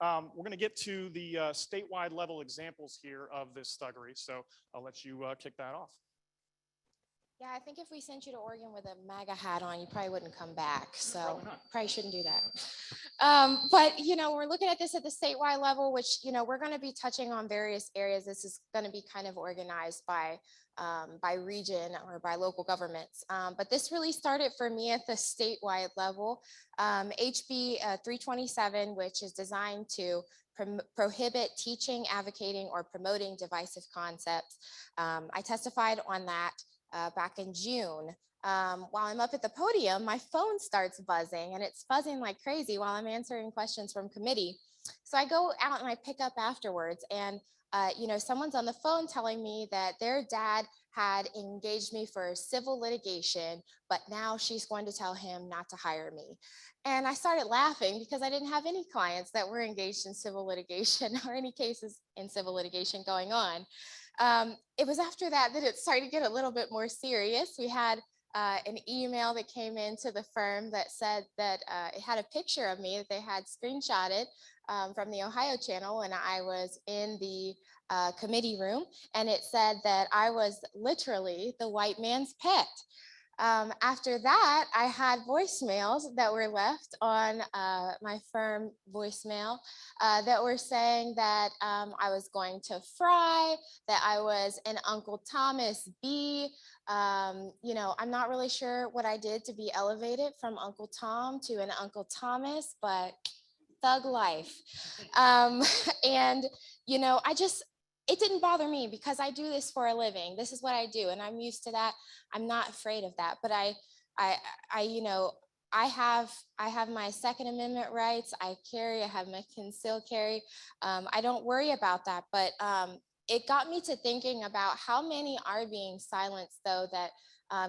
We're going to get to the statewide level examples here of this thuggery, so I'll let you kick that off. Yeah, I think if we sent you to Oregon with a MAGA hat on, you probably wouldn't come back. So probably shouldn't do that. But, you know, we're looking at this at the statewide level, which, you know, we're going to be touching on various areas. This is going to be kind of organized by region or by local governments. But this really started for me at the statewide level. HB 327, which is designed to prohibit teaching, advocating, or promoting divisive concepts. I testified on that back in June. While I'm up at the podium, my phone starts buzzing and it's buzzing like crazy while I'm answering questions from committee. So I go out and I pick up afterwards and you know, someone's on the phone telling me that their dad had engaged me for civil litigation, but now she's going to tell him not to hire me. And I started laughing because I didn't have any clients that were engaged in civil litigation or any cases in civil litigation going on. It was after that that it started to get a little bit more serious. We had an email that came into the firm that said that it had a picture of me that they had screenshotted from the Ohio channel, and I was in the committee room, and it said that I was literally the white man's pet. After that, I had voicemails that were left on my firm voicemail that were saying that I was going to fry, that I was an Uncle Thomas B. You know, I'm not really sure what I did to be elevated from Uncle Tom to an Uncle Thomas, but thug life. And, you know, it didn't bother me because I do this for a living. This is what I do, and I'm used to that. I'm not afraid of that. But you know, I have my Second Amendment rights. I have my concealed carry. I don't worry about that. But it got me to thinking about how many are being silenced, though, that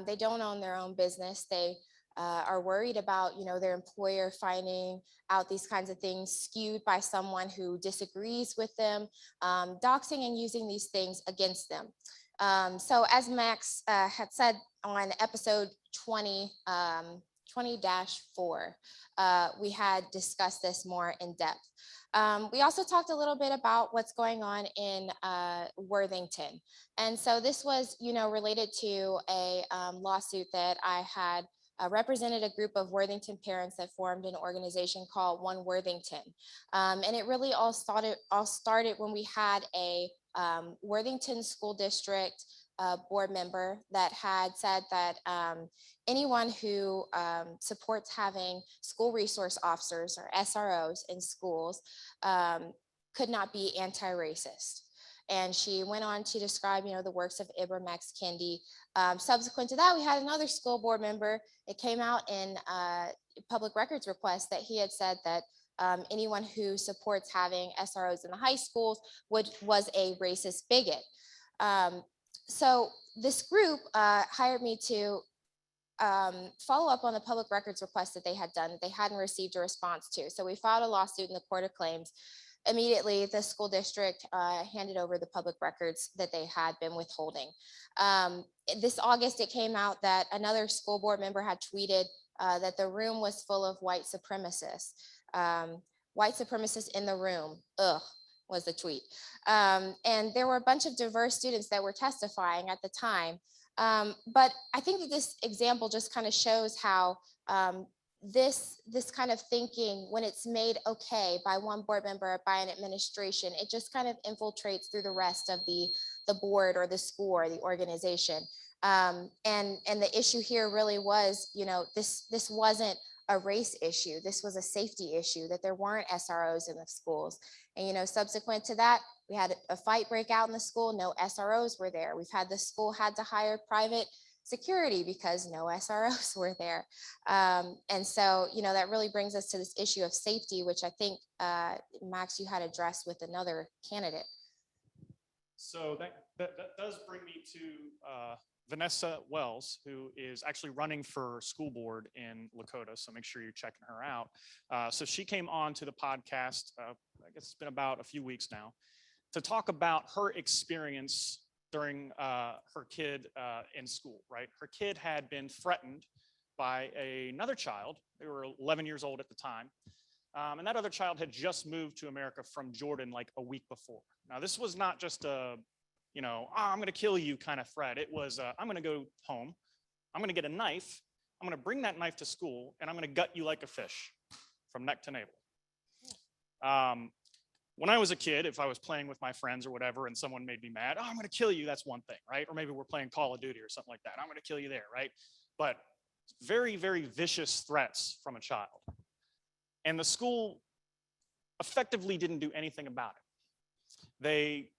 they don't own their own business. They are worried about, you know, their employer finding out these kinds of things skewed by someone who disagrees with them, doxing and using these things against them. So as Max had said on episode 20-4, we had discussed this more in depth. We also talked a little bit about what's going on in Worthington. And so this was, you know, related to a lawsuit that I had represented a group of Worthington parents that formed an organization called One Worthington. And it really all started when we had a Worthington School District board member that had said that anyone who supports having school resource officers or SROs in schools could not be anti-racist. And she went on to describe, you know, the works of Ibram X. Kendi. Subsequent to that, we had another school board member. It came out in public records request that he had said that anyone who supports having SROs in the high schools was a racist bigot. So this group hired me to follow up on the public records request that they had done that they hadn't received a response to. So we filed a lawsuit in the Court of Claims. Immediately, the school district handed over the public records that they had been withholding. This August, it came out that another school board member had tweeted that the room was full of white supremacists. White supremacists in the room, ugh, was the tweet. And there were a bunch of diverse students that were testifying at the time. But I think that this example just kind of shows how this kind of thinking, when it's made okay by one board member or by an administration, it just kind of infiltrates through the rest of the board or the school or the organization. And the issue here really was, you know, this wasn't a race issue. This was a safety issue, that there weren't SROs in the schools. And, you know, subsequent to that, we had a fight break out in the school. No SROs were there. We've had the school had to hire private security because no SROs were there. And so, you know, that really brings us to this issue of safety, which I think, Max, you had addressed with another candidate. So that does bring me to Vanessa Wells, who is actually running for school board in Lakota. So make sure you're checking her out. So she came on to the podcast, I guess it's been about a few weeks now, to talk about her experience during her kid in school, right? Her kid had been threatened by another child. They were 11 years old at the time. And that other child had just moved to America from Jordan like a week before. Now, this was not just a, you know, I'm going to kill you kind of threat. It was, I'm going to go home. I'm going to get a knife. I'm going to bring that knife to school, and I'm going to gut you like a fish from neck to navel. When I was a kid, if I was playing with my friends or whatever, and someone made me mad, oh, I'm going to kill you. That's one thing, right? Or maybe we're playing Call of Duty or something like that. I'm going to kill you there, right? But very, very vicious threats from a child. And the school effectively didn't do anything about it. They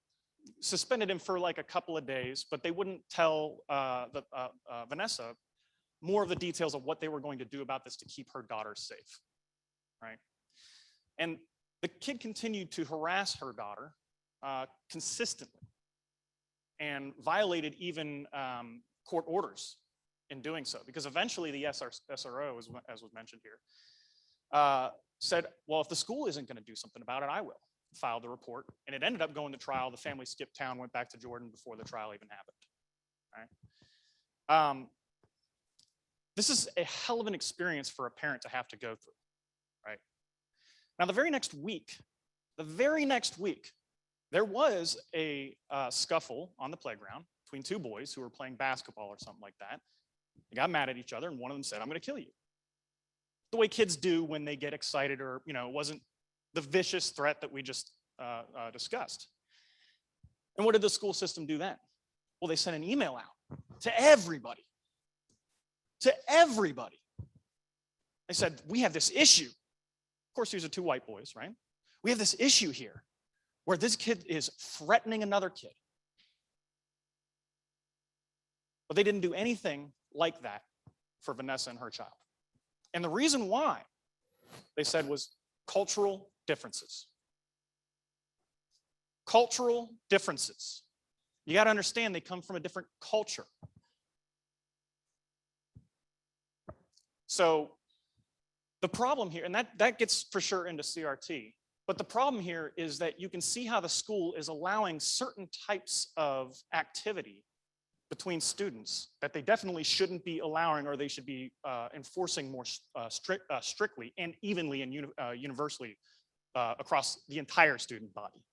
suspended him for like a couple of days, but they wouldn't tell Vanessa more of the details of what they were going to do about this to keep her daughter safe, right? And the kid continued to harass her daughter consistently and violated even court orders in doing so, because eventually the SRO, as was mentioned here, said, well, if the school isn't going to do something about it, I will. Filed the report, and it ended up going to trial. The family skipped town, went back to Jordan before the trial even happened. Right? This is a hell of an experience for a parent to have to go through, right? Now, the very next week, there was a scuffle on the playground between two boys who were playing basketball or something like that. They got mad at each other and one of them said, "I'm going to kill you." The way kids do when they get excited, or, it wasn't the vicious threat that we just discussed. And what did the school system do then? Well, they sent an email out to everybody. To everybody. They said, "We have this issue." Of course, these are two white boys, right? "We have this issue here where this kid is threatening another kid." But they didn't do anything like that for Vanessa and her child. And the reason why, they said, was cultural differences. Cultural differences. You got to understand, they come from a different culture. So the problem here, and that gets for sure into CRT, but the problem here is that you can see how the school is allowing certain types of activity between students that they definitely shouldn't be allowing, or they should be enforcing more strictly and evenly and universally across the entire student body,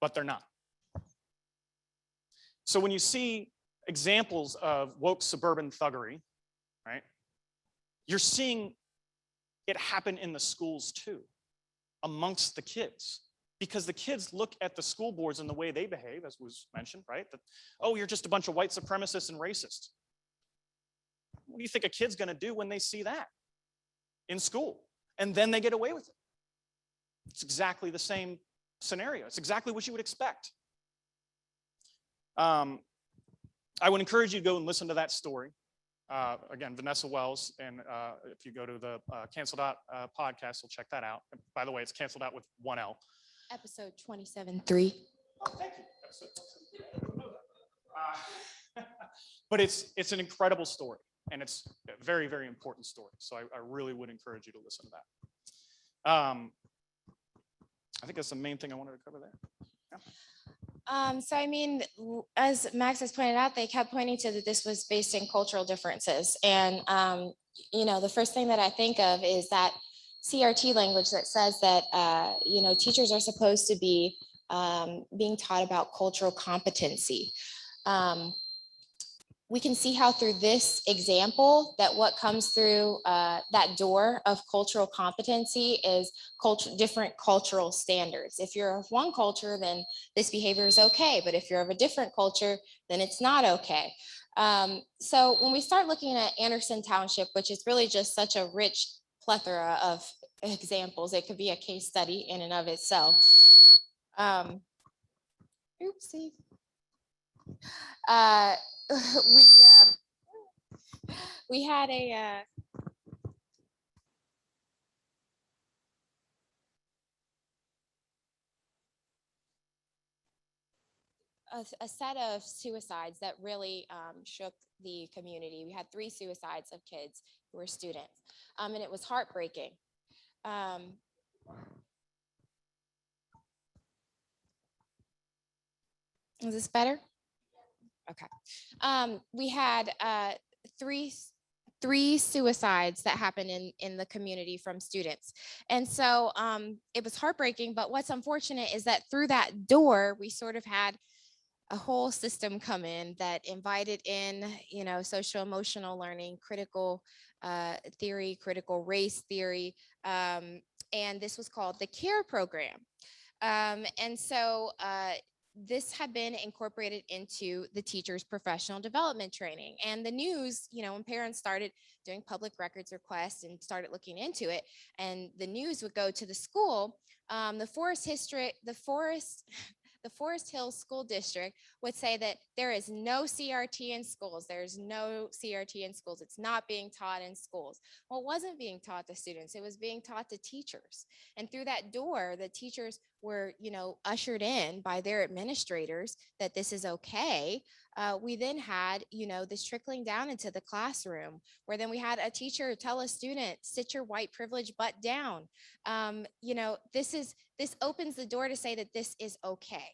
but they're not. So when you see examples of woke suburban thuggery, right, you're seeing it happen in the schools too, amongst the kids. Because the kids look at the school boards and the way they behave, as was mentioned, right? That, "Oh, you're just a bunch of white supremacists and racists." What do you think a kid's going to do when they see that in school? And then they get away with it. It's exactly the same scenario. It's exactly what you would expect. I would encourage you to go and listen to that story. Again, Vanessa Wells, and if you go to the Canceled Out podcast, you'll check that out. And by the way, it's canceled out with 1 L. Episode 27.3. Oh, thank you. But it's an incredible story, and it's a very, very important story. So I really would encourage you to listen to that. I think that's the main thing I wanted to cover there. Yeah. So I mean, as Max has pointed out, they kept pointing to that this was based in cultural differences. And, the first thing that I think of is that CRT language that says that, teachers are supposed to be being taught about cultural competency. We can see how through this example that what comes through that door of cultural competency is different cultural standards. If you're of one culture, then this behavior is okay. But if you're of a different culture, then it's not okay. So when we start looking at Anderson Township, which is really just such a rich plethora of examples, it could be a case study in and of itself. Oopsie. We had a set of suicides that really shook the community. We had 3 suicides of kids who were students, and it was heartbreaking. Is this better? Okay. We had 3 suicides that happened in the community from students. And so it was heartbreaking, but what's unfortunate is that through that door, we sort of had a whole system come in that invited in, social emotional learning, critical theory, critical race theory, and this was called the CARE program. And so this had been incorporated into the teacher's professional development training. And the news, when parents started doing public records requests and started looking into it, and the news would go to the school, the Forest Hills School District would say that there is no CRT in schools. There's no CRT in schools. It's not being taught in schools. Well, it wasn't being taught to students. It was being taught to teachers. And through that door, the teachers were, ushered in by their administrators that this is okay. We then had, this trickling down into the classroom, where then we had a teacher tell a student, "Sit your white privilege butt down." This opens the door to say that this is okay.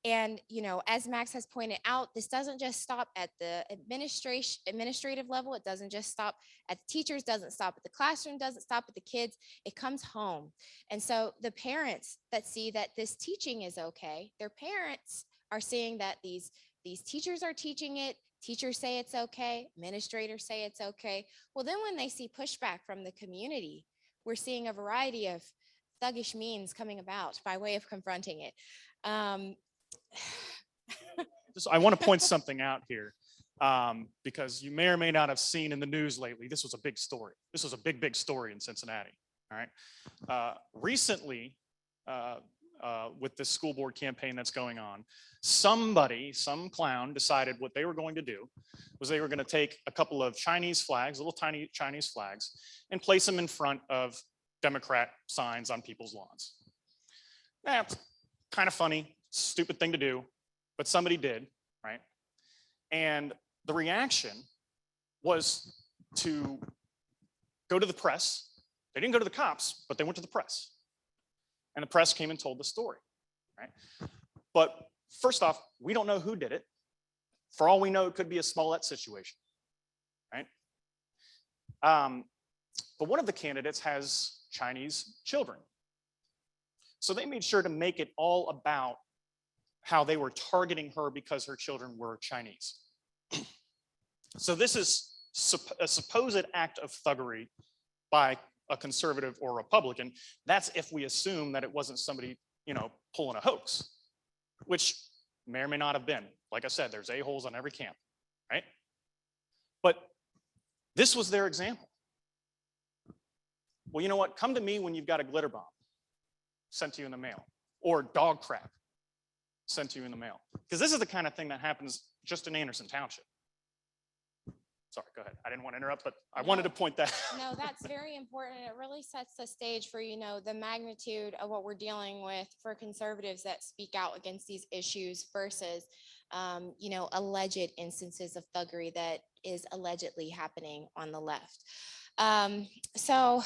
And, as Max has pointed out, this doesn't just stop at the administrative level. It doesn't just stop at the teachers, doesn't stop at the classroom, doesn't stop at the kids. It comes home. And so the parents that see that this teaching is okay, their parents are seeing that these teachers are teaching it, Teachers say it's okay, administrators say it's okay. Well, then when they see pushback from the community, we're seeing a variety of thuggish means coming about by way of confronting it. I want to point something out here, because you may or may not have seen in the news lately, this was a big story. This was a big, big story in Cincinnati. All right. Recently, with this school board campaign that's going on, some clown decided what they were going to do was they were going to take a couple of Chinese flags, little tiny Chinese flags, and place them in front of Democrat signs on people's lawns. It's kind of funny, stupid thing to do, but somebody did, right? And the reaction was to go to the press. They didn't go to the cops, but they went to the press. And the press came and told the story, right? But first off, we don't know who did it. For all we know, it could be a Smollett situation, right? But one of the candidates has Chinese children. So they made sure to make it all about how they were targeting her because her children were Chinese. So this is a supposed act of thuggery by a conservative or Republican. That's if we assume that it wasn't somebody, pulling a hoax, which may or may not have been. Like I said, there's a-holes on every camp, right? But this was their example. Well, you know what? Come to me when you've got a glitter bomb sent to you in the mail, or dog crap sent to you in the mail. Because this is the kind of thing that happens just in Anderson Township. Sorry, go ahead. I didn't want to interrupt, but I wanted to point that out. No, that's very important. It really sets the stage for, the magnitude of what we're dealing with for conservatives that speak out against these issues versus, alleged instances of thuggery that is allegedly happening on the left. So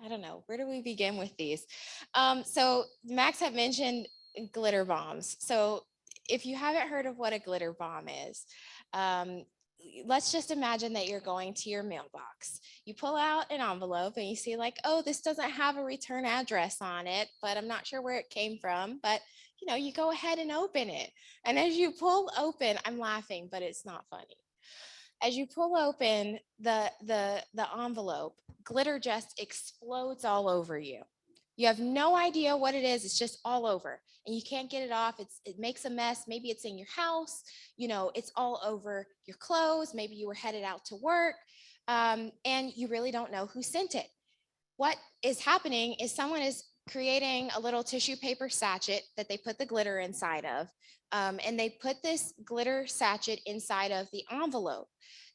I don't know, where do we begin with these? So Max had mentioned glitter bombs. So if you haven't heard of what a glitter bomb is, let's just imagine that you're going to your mailbox. You pull out an envelope and you see like, oh, this doesn't have a return address on it, but I'm not sure where it came from. But, you go ahead and open it. And as you pull open, I'm laughing, but it's not funny. As you pull open the envelope, glitter just explodes all over you. You have no idea what it is. It's just all over and you can't get it off. It makes a mess. Maybe it's in your house. It's all over your clothes. Maybe you were headed out to work and you really don't know who sent it. What is happening is someone is creating a little tissue paper sachet that they put the glitter inside of. And they put this glitter sachet inside of the envelope.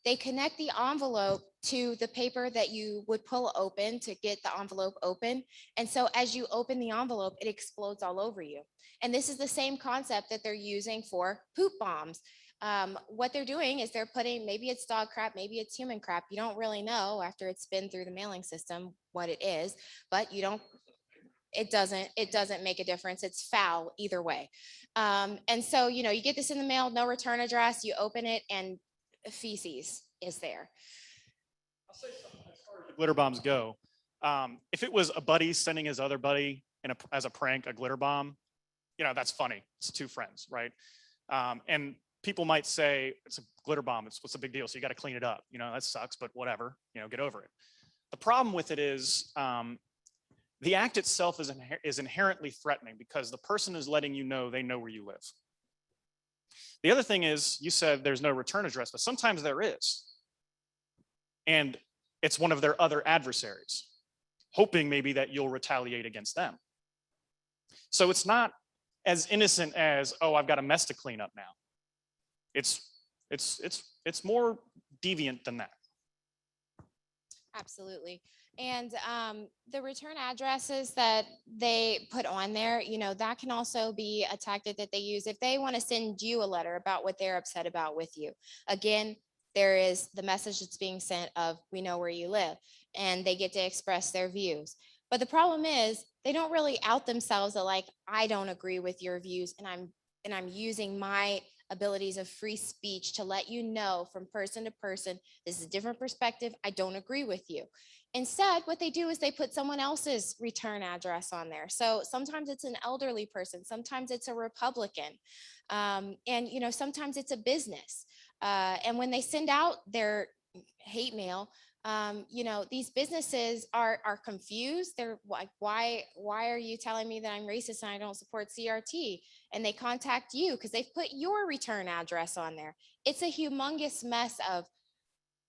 They connect the envelope to the paper that you would pull open to get the envelope open. And so as you open the envelope, it explodes all over you. And this is the same concept that they're using for poop bombs. What they're doing is they're putting, maybe it's dog crap, maybe it's human crap. You don't really know after it's been through the mailing system what it is, but it doesn't make a difference. It's foul either way. And so, you get this in the mail, no return address, you open it and feces is there. I'll say something as far as the glitter bombs go. If it was a buddy sending his other buddy as a prank, a glitter bomb, that's funny. It's two friends, right? And people might say it's a glitter bomb. What's the big deal? So you got to clean it up. That sucks, but whatever, get over it. The problem with it is the act itself is inherently threatening because the person is letting you know they know where you live. The other thing is, you said there's no return address, but sometimes there is. And it's one of their other adversaries, hoping maybe that you'll retaliate against them. So it's not as innocent as, oh, I've got a mess to clean up now. It's more deviant than that. Absolutely. And the return addresses that they put on there, that can also be a tactic that they use if they want to send you a letter about what they're upset about with you. Again, there is the message that's being sent of, we know where you live, and they get to express their views. But the problem is they don't really out themselves like, I don't agree with your views, and I'm using my abilities of free speech to let you know from person to person, this is a different perspective. I don't agree with you. Instead, what they do is they put someone else's return address on there. So sometimes it's an elderly person, sometimes it's a Republican, and sometimes it's a business. And when they send out their hate mail, these businesses are confused. They're like, why are you telling me that I'm racist and I don't support CRT? And they contact you because they've put your return address on there. It's a humongous mess of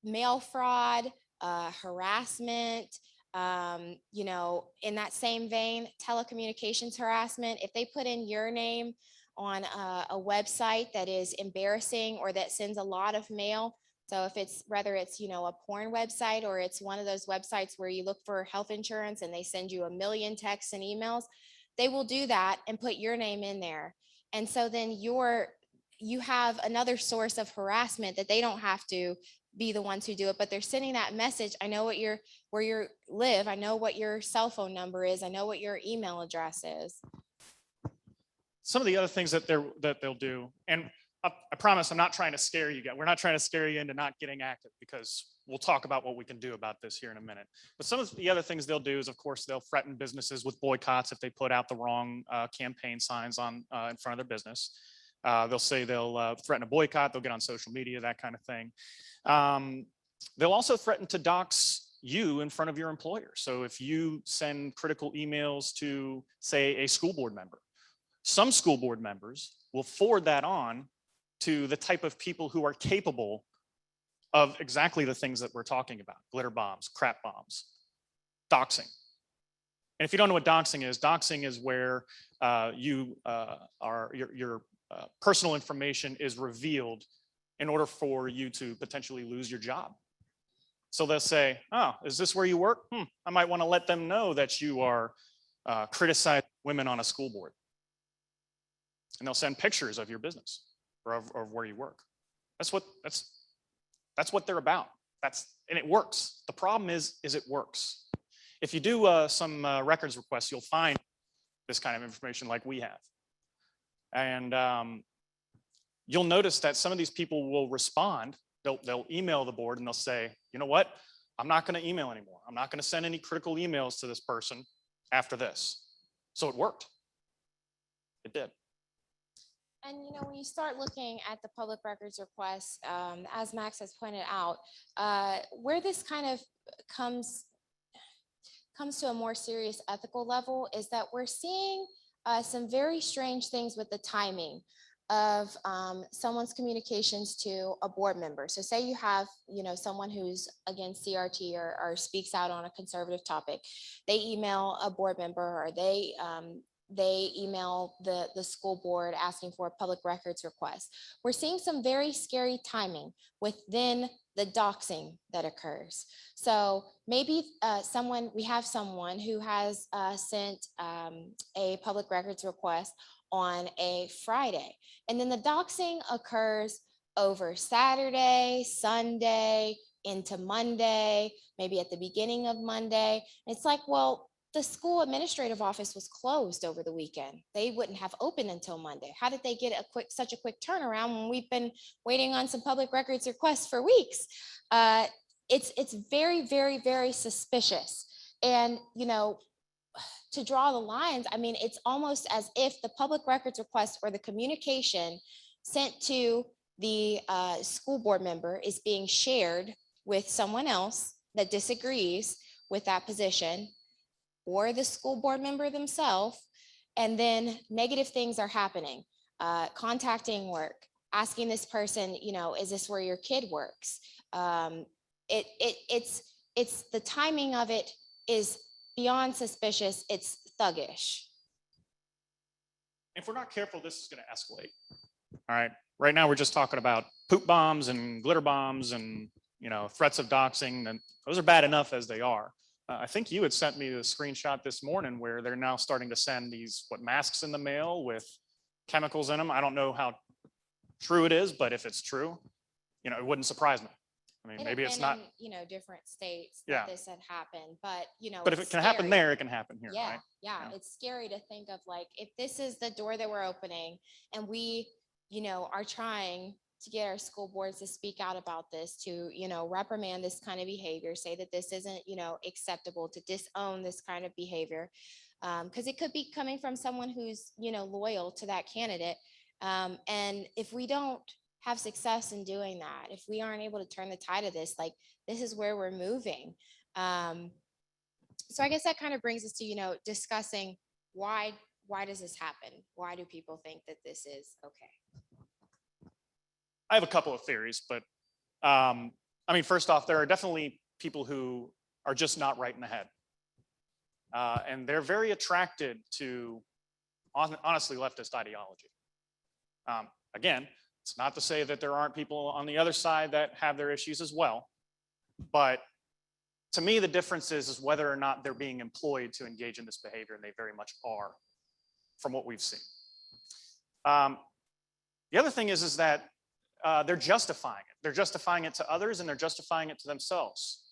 mail fraud, harassment, in that same vein, telecommunications harassment. If they put in your name on a website that is embarrassing or that sends a lot of mail, so if it's whether it's, a porn website or it's one of those websites where you look for health insurance and they send you a million texts and emails, they will do that and put your name in there. And so then you have another source of harassment that they don't have to be the ones who do it, but they're sending that message. I know where you live. I know what your cell phone number is. I know what your email address is. Some of the other things that they'll do, and I promise I'm not trying to scare you guys. We're not trying to scare you into not getting active, because we'll talk about what we can do about this here in a minute. But some of the other things they'll do is, of course, they'll threaten businesses with boycotts if they put out the wrong campaign signs on in front of their business. They'll say they'll threaten a boycott. They'll get on social media, that kind of thing. They'll also threaten to dox you in front of your employer. So if you send critical emails to, say, a school board member, some school board members will forward that on to the type of people who are capable of exactly the things that we're talking about: glitter bombs, crap bombs, doxing. And if you don't know what doxing is where your personal information is revealed in order for you to potentially lose your job. So they'll say, oh, is this where you work? I might want to let them know that you are criticizing women on a school board. And they'll send pictures of your business or of where you work. That's what they're about. And it works. The problem is it works. If you do some records requests, you'll find this kind of information like we have. And you'll notice that some of these people will respond. They'll email the board and they'll say, you know what? I'm not going to email anymore. I'm not going to send any critical emails to this person after this. So it worked. It did. And when you start looking at the public records requests, as Max has pointed out, where this kind of comes to a more serious ethical level is that we're seeing some very strange things with the timing of someone's communications to a board member. So say you have, someone who's against CRT or speaks out on a conservative topic. They email a board member, or they email the school board asking for a public records request. We're seeing some very scary timing within the doxing that occurs. So maybe we have someone who has sent a public records request on a Friday, and then the doxing occurs over Saturday, Sunday, into Monday, maybe at the beginning of Monday. It's like, well, the school administrative office was closed over the weekend. They wouldn't have opened until Monday. How did they get such a quick turnaround when we've been waiting on some public records requests for weeks? It's very, very, very suspicious. And, to draw the lines, it's almost as if the public records request or the communication sent to the school board member is being shared with someone else that disagrees with that position, or the school board member themselves, and then negative things are happening. Contacting work, asking this person, is this where your kid works? It's the timing of it is beyond suspicious. It's thuggish. If we're not careful, this is going to escalate. All right. Right now, we're just talking about poop bombs and glitter bombs and threats of doxing, and those are bad enough as they are. I think you had sent me the screenshot this morning where they're now starting to send these masks in the mail with chemicals in them. I don't know how true it is, but if it's true, it wouldn't surprise me. Maybe it's not. In, different states Yeah. that this had happened, but But if it can happen there, it can happen here. Yeah, right? yeah, it's scary to think of, like, if this is the door that we're opening, and we, are trying to get our school boards to speak out about this, to, reprimand this kind of behavior, say that this isn't, acceptable, to disown this kind of behavior, because it could be coming from someone who's, loyal to that candidate. And if we don't have success in doing that, if we aren't able to turn the tide of this, like this is where we're moving. So I guess that kind of brings us to, discussing why does this happen? Why do people think that this is okay? I have a couple of theories, but I mean, first off, there are definitely people who are just not right in the head. And they're very attracted to, honestly, leftist ideology. Again, it's not to say that there aren't people on the other side that have their issues as well, but to me, the difference is whether or not they're being employed to engage in this behavior, and they very much are, from what we've seen. The other thing is that they're justifying it. They're justifying it to others, and they're justifying it to themselves.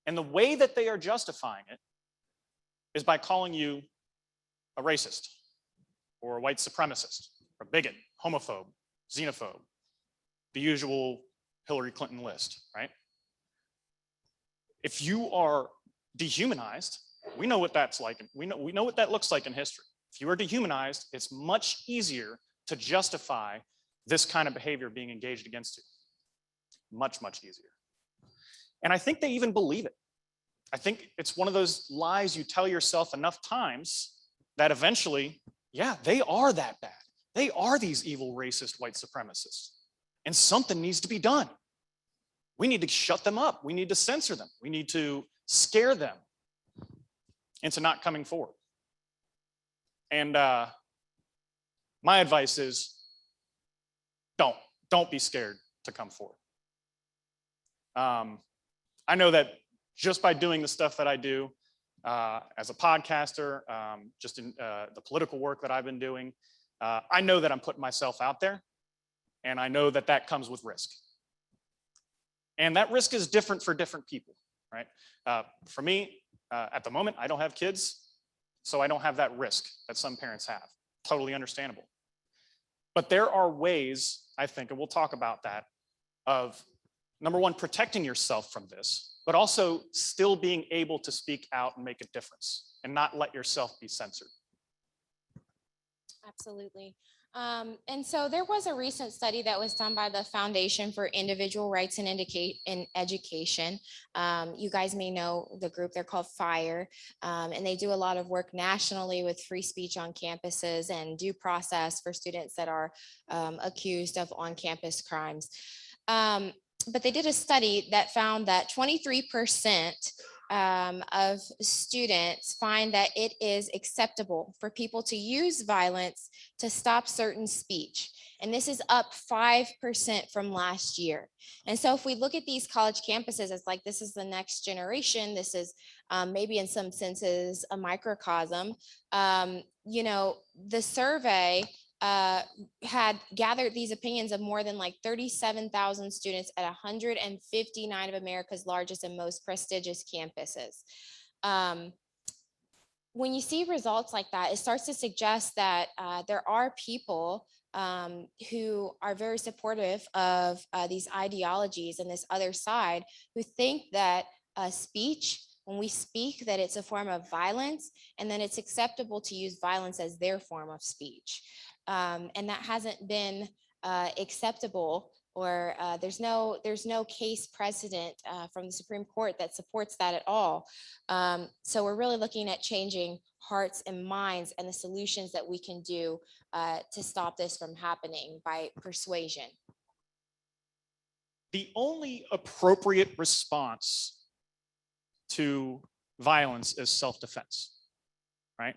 And the way that they are justifying it is by calling you a racist, or a white supremacist, or bigot, homophobe, xenophobe, the usual Hillary Clinton list, right? If you are dehumanized, we know what that's like. We know what that looks like in history. If you are dehumanized, it's much easier to justify this kind of behavior being engaged against you. Much, much easier. And I think they even believe it. I think it's one of those lies you tell yourself enough times that eventually, yeah, they are that bad. They are these evil, racist, white supremacists. And something needs to be done. We need to shut them up. We need to censor them. We need to scare them into not coming forward. And my advice is don't be scared to come forward. I know that just by doing the stuff that I do as a podcaster, just in the political work that I've been doing, I know that I'm putting myself out there, and I know that that comes with risk. And that risk is different for different people, right? For me, at the moment, I don't have kids, so I don't have that risk that some parents have. Totally understandable. But there are ways, I think, and we'll talk about that, of number one, protecting yourself from this, but also still being able to speak out and make a difference and not let yourself be censored. Absolutely. And so there was a recent study that was done by the Foundation for Individual Rights in Education. You guys may know the group, they're called FIRE, and they do a lot of work nationally with free speech on campuses and due process for students that are accused of on-campus crimes. But they did a study that found that 23% of students find that it is acceptable for people to use violence to stop certain speech. And this is up 5% from last year. And so if we look at these college campuses, it's like this is the next generation. This is maybe in some senses a microcosm. The survey had gathered these opinions of more than like 37,000 students at 159 of America's largest and most prestigious campuses. When you see results like that, it starts to suggest that there are people who are very supportive of these ideologies and this other side, who think that speech, when we speak, that it's a form of violence, and then it's acceptable to use violence as their form of speech. And that hasn't been acceptable, or there's no case precedent from the Supreme Court that supports that at all. So we're really looking at changing hearts and minds and the solutions that we can do to stop this from happening by persuasion. The only appropriate response to violence is self-defense, right?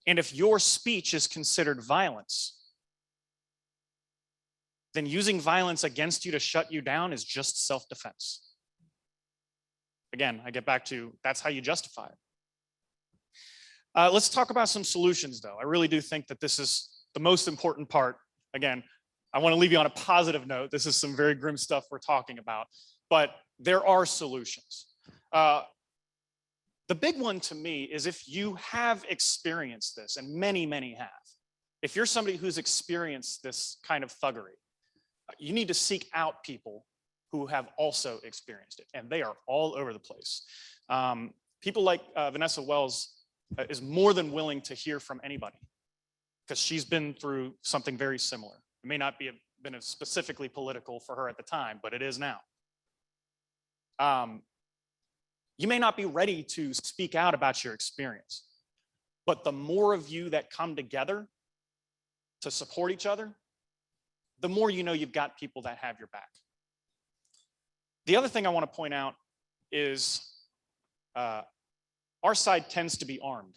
And if your speech is considered violence, then using violence against you to shut you down is just self-defense. Again, I get back to that's how you justify it. Let's talk about some solutions, though. I really do think that this is the most important part. Again, I want to leave you on a positive note. This is some very grim stuff we're talking about, but there are solutions. The big one to me is if you have experienced this, and many, many have, if you're somebody who's experienced this kind of thuggery, you need to seek out people who have also experienced it, and they are all over the place. People like Vanessa Wells is more than willing to hear from anybody, because she's been through something very similar. It may not be been specifically political for her at the time, but it is now. You may not be ready to speak out about your experience, but the more of you that come together to support each other, the more you know you've got people that have your back. The other thing I want to point out is our side tends to be armed.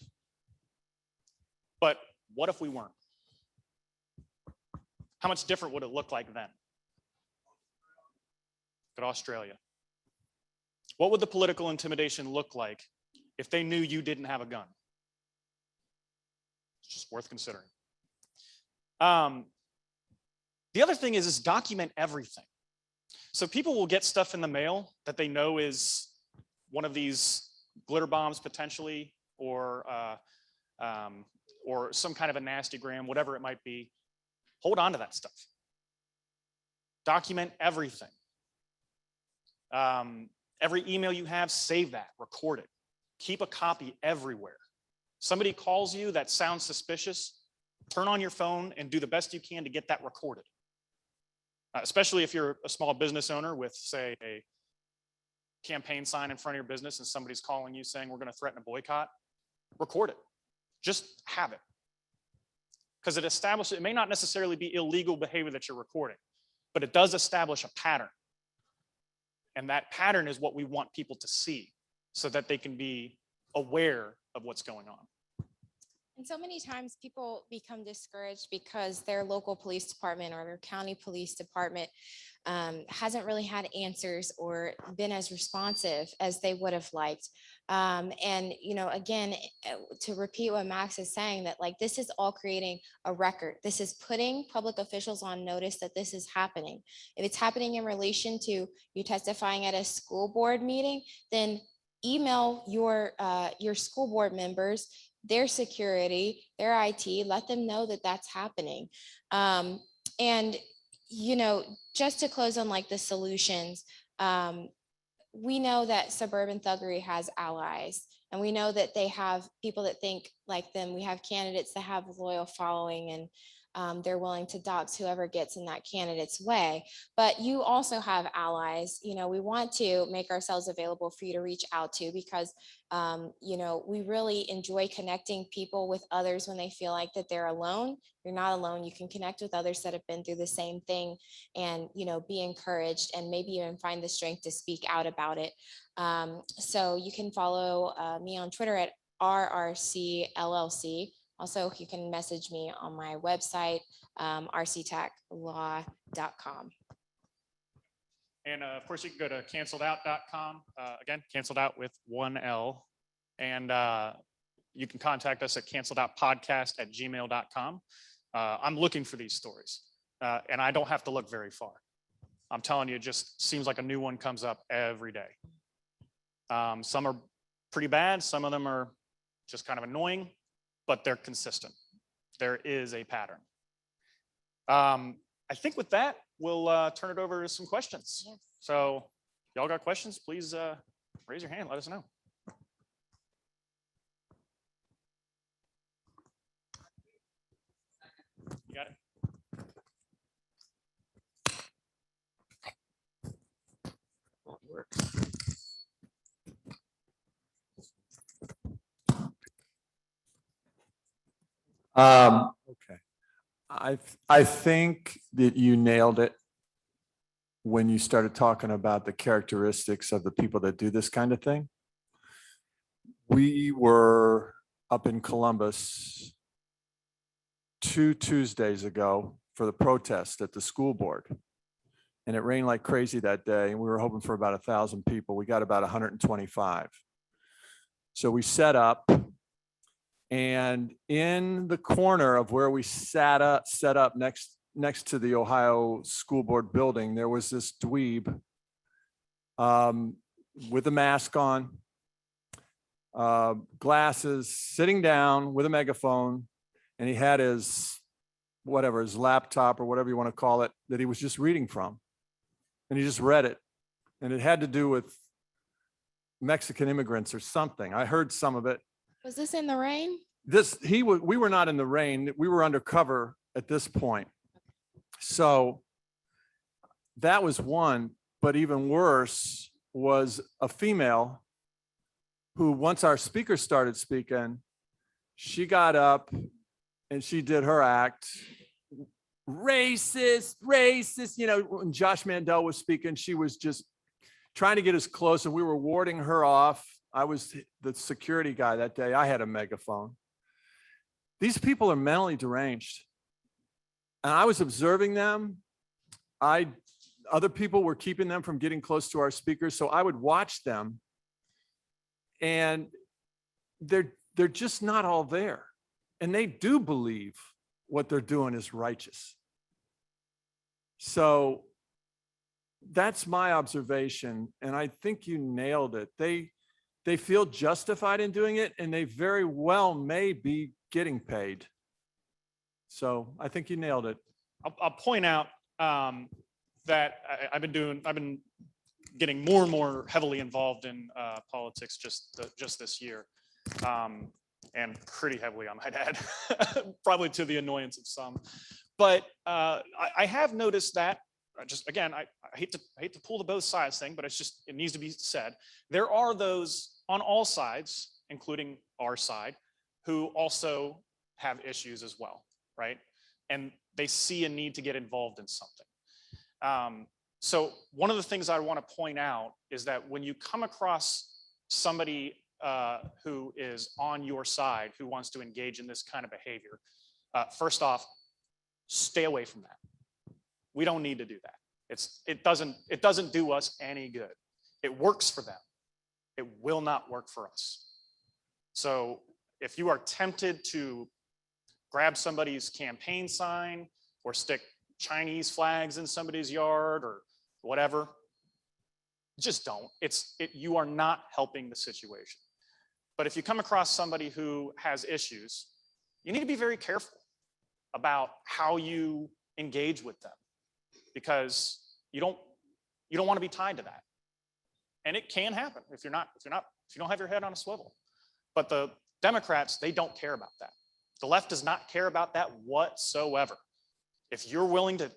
But what if we weren't? How much different would it look like then? Look at Australia. What would the political intimidation look like if they knew you didn't have a gun? It's just worth considering. The other thing is document everything. So people will get stuff in the mail that they know is one of these glitter bombs potentially, or some kind of a nasty gram, whatever it might be. Hold on to that stuff. Document everything. Every email you have, save that, record it. Keep a copy everywhere. Somebody calls you that sounds suspicious, turn on your phone and do the best you can to get that recorded. Especially if you're a small business owner with, say, a campaign sign in front of your business and somebody's calling you saying we're going to threaten a boycott, record it. Just have it. Because it establishes, it may not necessarily be illegal behavior that you're recording, but it does establish a pattern. And that pattern is what we want people to see so that they can be aware of what's going on. And so many times people become discouraged because their local police department or their county police department hasn't really had answers or been as responsive as they would have liked. And, you know, again, to repeat what Max is saying, that like this is all creating a record. This is putting public officials on notice that this is happening. If it's happening in relation to you testifying at a school board meeting, then email your school board members, their security, their IT, let them know that that's happening. And, you know, just to close on like the solutions, we know that Suburban Thuggery has allies, and we know that they have people that think like them. We have candidates that have a loyal following, and they're willing to dox whoever gets in that candidate's way. But you also have allies. You know, we want to make ourselves available for you to reach out to, because you know, we really enjoy connecting people with others when they feel like that they're alone. You're not alone. You can connect with others that have been through the same thing, and, you know, be encouraged and maybe even find the strength to speak out about it. So you can follow me on Twitter at RRCLLC. Also, you can message me on my website, rctaclaw.com. And of course, you can go to canceledout.com. Again, canceled out with 1 L. And you can contact us at canceledoutpodcast@gmail.com. I'm looking for these stories, and I don't have to look very far. I'm telling you, it just seems like a new one comes up every day. Some are pretty bad. Some of them are just kind of annoying, but they're consistent. There is a pattern. I think with that, we'll turn it over to some questions. Yes. So y'all got questions, please raise your hand, let us know. You got it? Okay. I think that you nailed it when you started talking about the characteristics of the people that do this kind of thing. We were up in Columbus 2 Tuesdays ago for the protest at the school board. And it rained like crazy that day, and we were hoping for about 1,000 people. We got about 125. So we set up, and in the corner of where we set up next to the Ohio School Board building, there was this dweeb with a mask on, glasses, sitting down with a megaphone, and he had his laptop or whatever you want to call it, that he was just reading from. And he just read it. And it had to do with Mexican immigrants or something. I heard some of it. Was this in the rain? We were not in the rain. We were undercover at this point. So That was one, but even worse was a female who, once our speaker started speaking, she got up and she did her act. Racist, racist. You know, when Josh Mandel was speaking, she was just trying to get us close and we were warding her off. I was the security guy that day. I had a megaphone. These people are mentally deranged. And I was observing them. Other people were keeping them from getting close to our speakers. So I would watch them and they're just not all there. And they do believe what they're doing is righteous. So that's my observation. And I think you nailed it. They feel justified in doing it and they very well may be getting paid. So I think you nailed it. I'll point out that I've been getting more and more heavily involved in politics just this year, and pretty heavily, I might add, probably to the annoyance of some. But I have noticed that. Just again, I hate to pull the both sides thing, but it needs to be said. There are those on all sides, including our side, who also have issues as well, right? And they see a need to get involved in something. So one of the things I want to point out is that when you come across somebody who is on your side, who wants to engage in this kind of behavior, first off, stay away from that. We don't need to do that. It doesn't do us any good. It works for them. It will not work for us. So if you are tempted to grab somebody's campaign sign or stick Chinese flags in somebody's yard or whatever, just don't. You are not helping the situation. But if you come across somebody who has issues, you need to be very careful about how you engage with them, because you don't want to be tied to that. And it can happen if you don't have your head on a swivel. But the Democrats, they don't care about that. The left does not care about that whatsoever. If you're willing to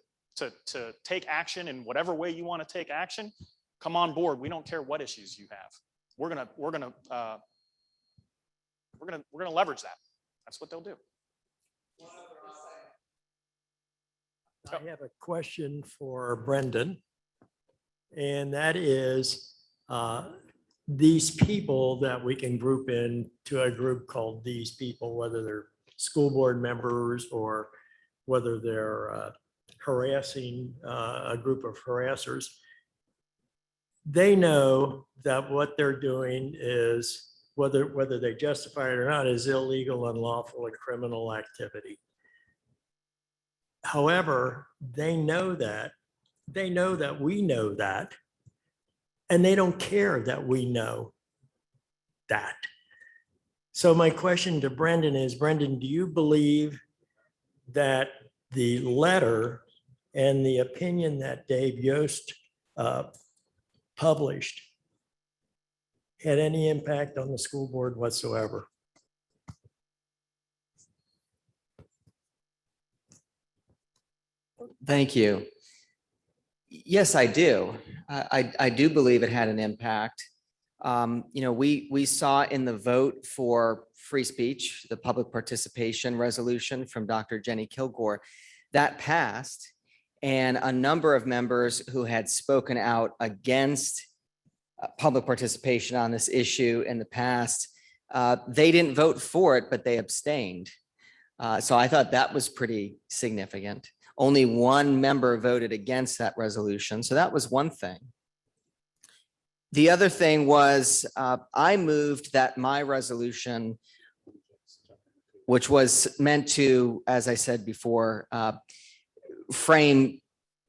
take action in whatever way you want to take action, come on board. We don't care what issues you have. We're gonna leverage that. That's what they'll do. I have a question for Brendan, and that is these people that we can group into a group called these people, whether they're school board members or whether they're harassing a group of harassers. They know that what they're doing is, whether they justify it or not, is illegal, unlawful, and criminal activity. However, they know that we know that, and they don't care that we know that. So my question to Brendan is, Brendan, do you believe that the letter and the opinion that Dave Yost published had any impact on the school board whatsoever? Thank you. Yes, I do. I do believe it had an impact. We saw in the vote for free speech, the public participation resolution from Dr. Jenny Kilgore, that passed, and a number of members who had spoken out against public participation on this issue in the past, they didn't vote for it, but they abstained. So I thought that was pretty significant. Only one member voted against that resolution. So that was one thing. The other thing was I moved that my resolution, which was meant to, as I said before, frame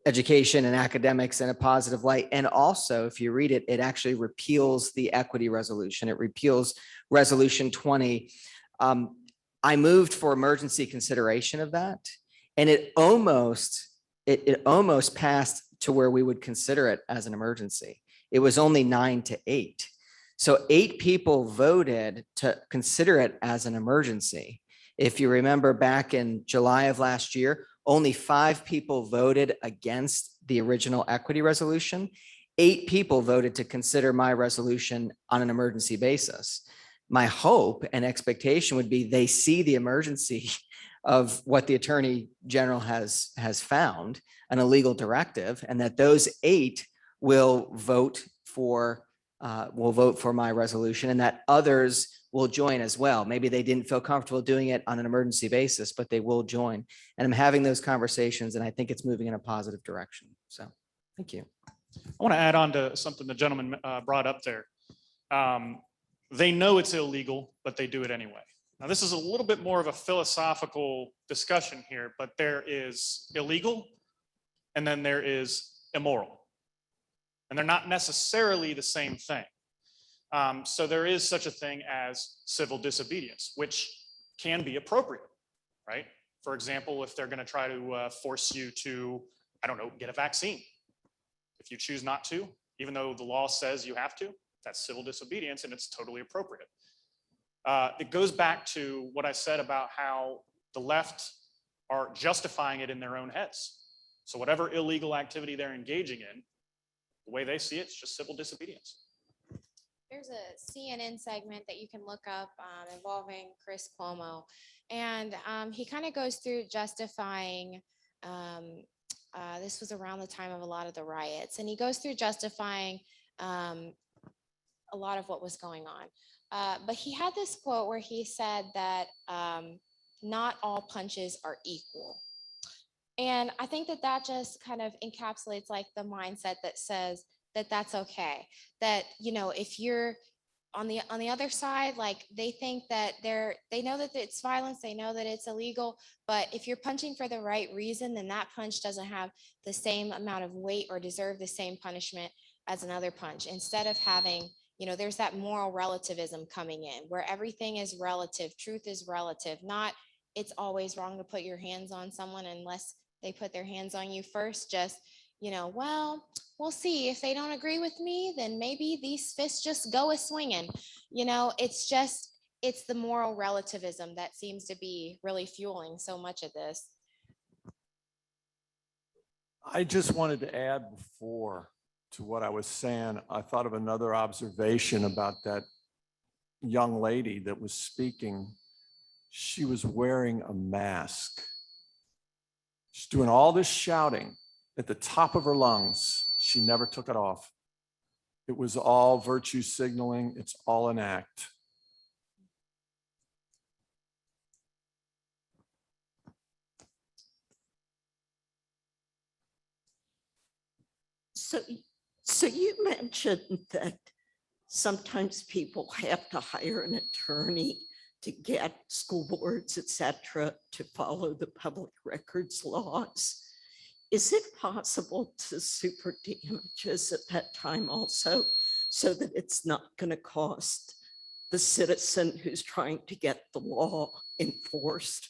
education and academics in a positive light. And also, if you read it, it actually repeals the equity resolution. It repeals resolution 20. I moved for emergency consideration of that. And it almost passed to where we would consider it as an emergency. It was only 9-8. So 8 people voted to consider it as an emergency. If you remember back in July of last year, only 5 people voted against the original equity resolution. 8 people voted to consider my resolution on an emergency basis. My hope and expectation would be they see the emergency of what the Attorney General has found, an illegal directive, and that those 8 will vote for my resolution, and that others will join as well. Maybe they didn't feel comfortable doing it on an emergency basis, but they will join. And I'm having those conversations, and I think it's moving in a positive direction. So, thank you. I want to add on to something the gentleman brought up there. They know it's illegal, but they do it anyway. Now, this is a little bit more of a philosophical discussion here, but there is illegal and then there is immoral. And they're not necessarily the same thing. So there is such a thing as civil disobedience, which can be appropriate, right? For example, if they're going to try to force you to, I don't know, get a vaccine. If you choose not to, even though the law says you have to, that's civil disobedience and it's totally appropriate. It goes back to what I said about how the left are justifying it in their own heads. So whatever illegal activity they're engaging in, the way they see it, it's just civil disobedience. There's a CNN segment that you can look up involving Chris Cuomo. And he kind of goes through justifying, this was around the time of a lot of the riots, and he goes through justifying a lot of what was going on. But he had this quote where he said that not all punches are equal. And I think that that just kind of encapsulates like the mindset that says that that's okay. That, you know, if you're on the other side, like they think that they know that it's violence, they know that it's illegal, but if you're punching for the right reason, then that punch doesn't have the same amount of weight or deserve the same punishment as another punch. Instead of having, you know, there's that moral relativism coming in where everything is relative, truth is relative, not it's always wrong to put your hands on someone unless they put their hands on you first. Just, you know, well, we'll see. If they don't agree with me, then maybe these fists just go a swinging. You know, it's the moral relativism that seems to be really fueling so much of this. I just wanted to add before to what I was saying. I thought of another observation about that young lady that was speaking. She was wearing a mask. She's doing all this shouting at the top of her lungs. She never took it off. It was all virtue signaling. It's all an act. So you mentioned that sometimes people have to hire an attorney to get school boards, et cetera, to follow the public records laws. Is it possible to sue for damages at that time also, so that it's not going to cost the citizen who's trying to get the law enforced?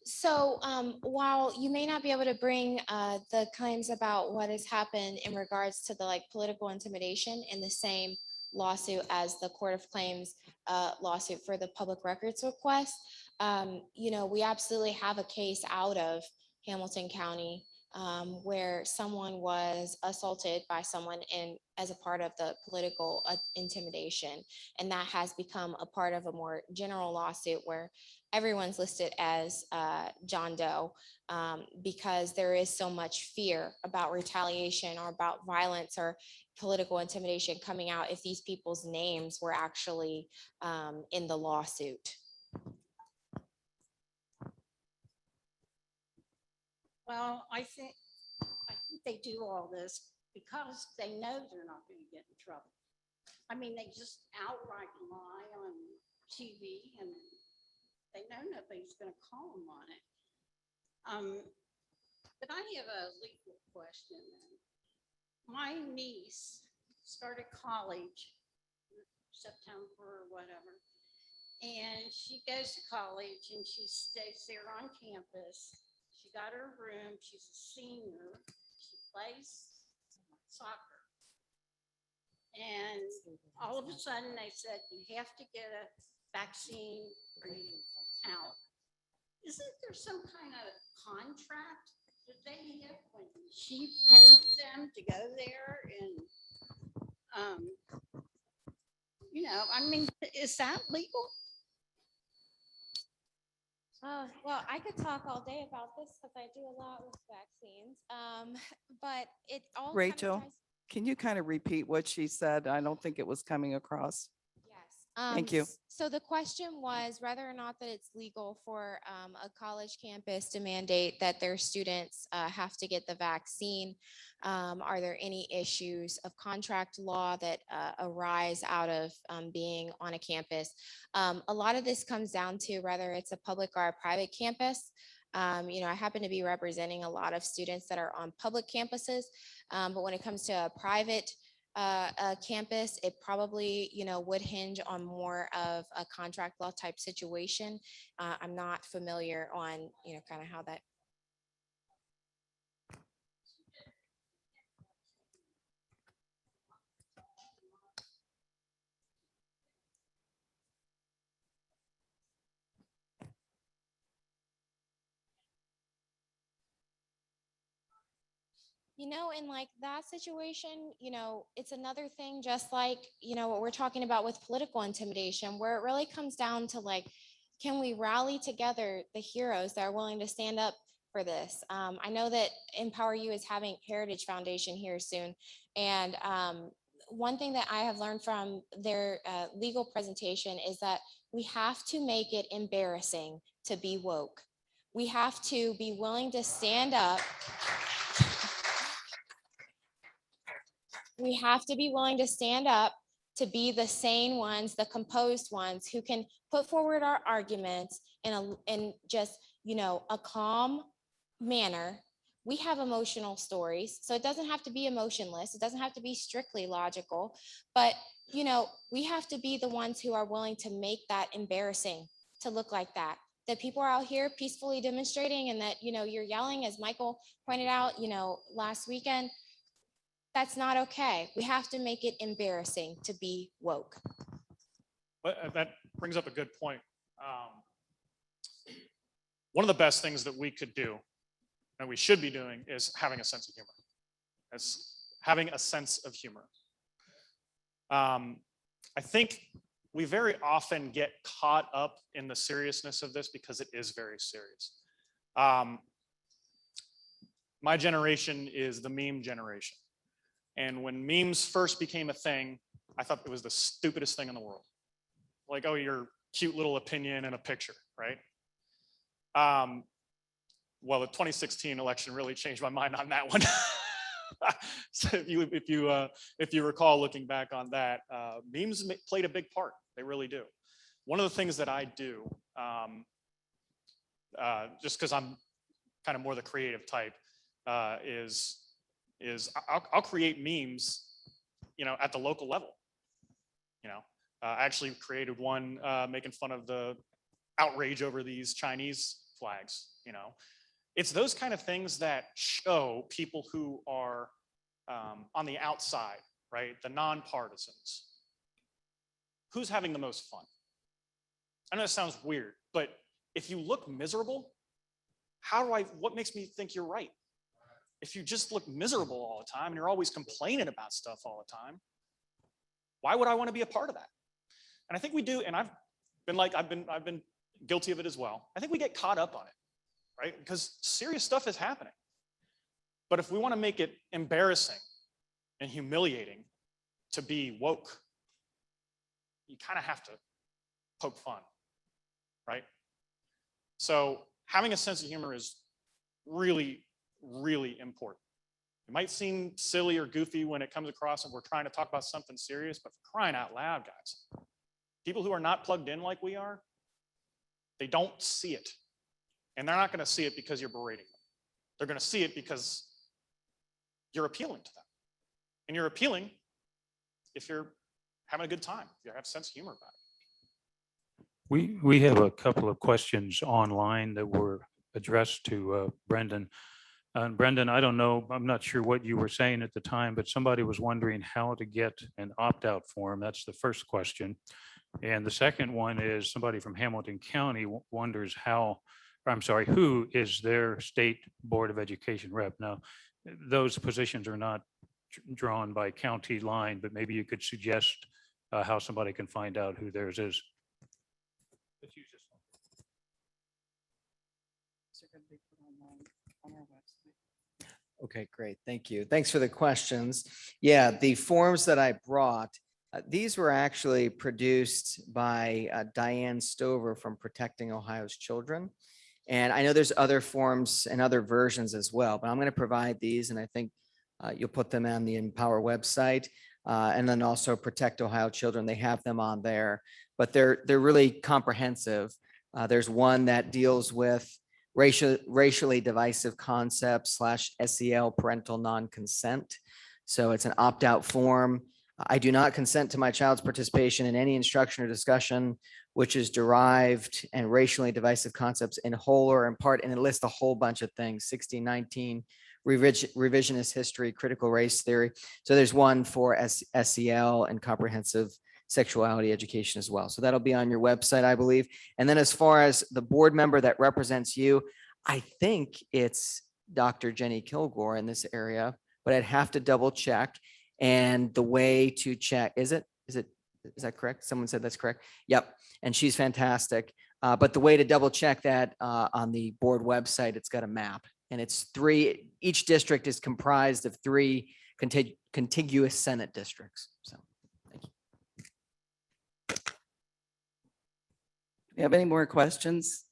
So while you may not be able to bring the claims about what has happened in regards to the like political intimidation in the same lawsuit as the Court of Claims lawsuit for the public records request, you know, we absolutely have a case out of Hamilton County where someone was assaulted by someone as a part of the political intimidation. And that has become a part of a more general lawsuit where everyone's listed as John Doe because there is so much fear about retaliation or about violence or political intimidation coming out if these people's names were actually in the lawsuit. Well, I think they do all this because they know they're not going to get in trouble. I mean, they just outright lie on TV and they know nobody's going to call them on it. But I have a legal question. My niece started college September or whatever, and she goes to college and she stays there on campus. She got her room. She's a senior. She plays soccer. And all of a sudden they said, you have to get a vaccine or you out. Isn't there some kind of contract did they have when she paid them to go there and, I mean, is that legal? Well, I could talk all day about this because I do a lot with vaccines. But it all. kind of Rachel, ties- can you kind of repeat what she said? I don't think it was coming across. Yes. Thank you. So the question was whether or not that it's legal for a college campus to mandate that their students have to get the vaccine. Are there any issues of contract law that arise out of being on a campus? A lot of this comes down to whether it's a public or a private campus. I happen to be representing a lot of students that are on public campuses, but when it comes to a private campus, it probably, would hinge on more of a contract law type situation. I'm not familiar on, kind of how that. In like that situation, it's another thing, just like, what we're talking about with political intimidation, where it really comes down to like, can we rally together the heroes that are willing to stand up for this? I know that Empower You is having Heritage Foundation here soon. And one thing that I have learned from their legal presentation is that we have to make it embarrassing to be woke. We have to be willing to stand up. We have to be willing to stand up to be the sane ones, the composed ones who can put forward our arguments in just, a calm manner. We have emotional stories, so it doesn't have to be emotionless. It doesn't have to be strictly logical, but, we have to be the ones who are willing to make that embarrassing to look like that. That people are out here peacefully demonstrating and that, you're yelling, as Michael pointed out, last weekend. That's not okay. We have to make it embarrassing to be woke. But that brings up a good point. One of the best things that we could do, and we should be doing, is having a sense of humor. It's having a sense of humor. I think we very often get caught up in the seriousness of this because it is very serious. My generation is the meme generation. And when memes first became a thing, I thought it was the stupidest thing in the world. Like, oh, your cute little opinion and a picture, right? Well, the 2016 election really changed my mind on that one. So if you recall looking back on that, memes played a big part. They really do. One of the things that I do, just because I'm kind of more the creative type, is I'll create memes, at the local level. I actually created one making fun of the outrage over these Chinese flags. It's those kind of things that show people who are on the outside, right? The nonpartisans. Who's having the most fun? I know it sounds weird, but if you look miserable, what makes me think you're right? If you just look miserable all the time and you're always complaining about stuff all the time, why would I want to be a part of that? And I think we do, and I've been guilty of it as well. I think we get caught up on it, right? Because serious stuff is happening. But if we want to make it embarrassing and humiliating to be woke, you kind of have to poke fun, right? So having a sense of humor is really, really important. It might seem silly or goofy when it comes across and we're trying to talk about something serious, but for crying out loud, guys, people who are not plugged in like we are, they don't see it. And they're not going to see it because you're berating them. They're going to see it because you're appealing to them. And you're appealing if you're having a good time, if you have a sense of humor about it. We have a couple of questions online that were addressed to Brendan. And Brendan, I don't know, I'm not sure what you were saying at the time, but somebody was wondering how to get an opt-out form. That's the first question. And the second one is somebody from Hamilton County wonders how or I'm sorry, who is their state board of education rep? Now, those positions are not drawn by county line, but maybe you could suggest how somebody can find out who theirs is. Let's use this one. Okay, great. Thank you. Thanks for the questions. Yeah, the forms that I brought, these were actually produced by Diane Stover from Protecting Ohio's Children. And I know there's other forms and other versions as well, but I'm going to provide these, and I think you'll put them on the Empower website. And then also Protect Ohio Children, they have them on there, but they're really comprehensive. There's one that deals with racially divisive concepts / SEL parental non-consent. So it's an opt-out form. I do not consent to my child's participation in any instruction or discussion which is derived and racially divisive concepts in whole or in part, and it lists a whole bunch of things, 1619, revisionist history, critical race theory. So there's one for SEL and comprehensive sexuality education as well. So that'll be on your website, I believe. And then as far as the board member that represents you, I think it's Dr. Jenny Kilgore in this area, but I'd have to double check. And the way to check, is that correct? Someone said that's correct. Yep. And she's fantastic. But the way to double check that on the board website, it's got a map, and it's 3, each district is comprised of 3 contiguous Senate districts. So thank you. You have any more questions?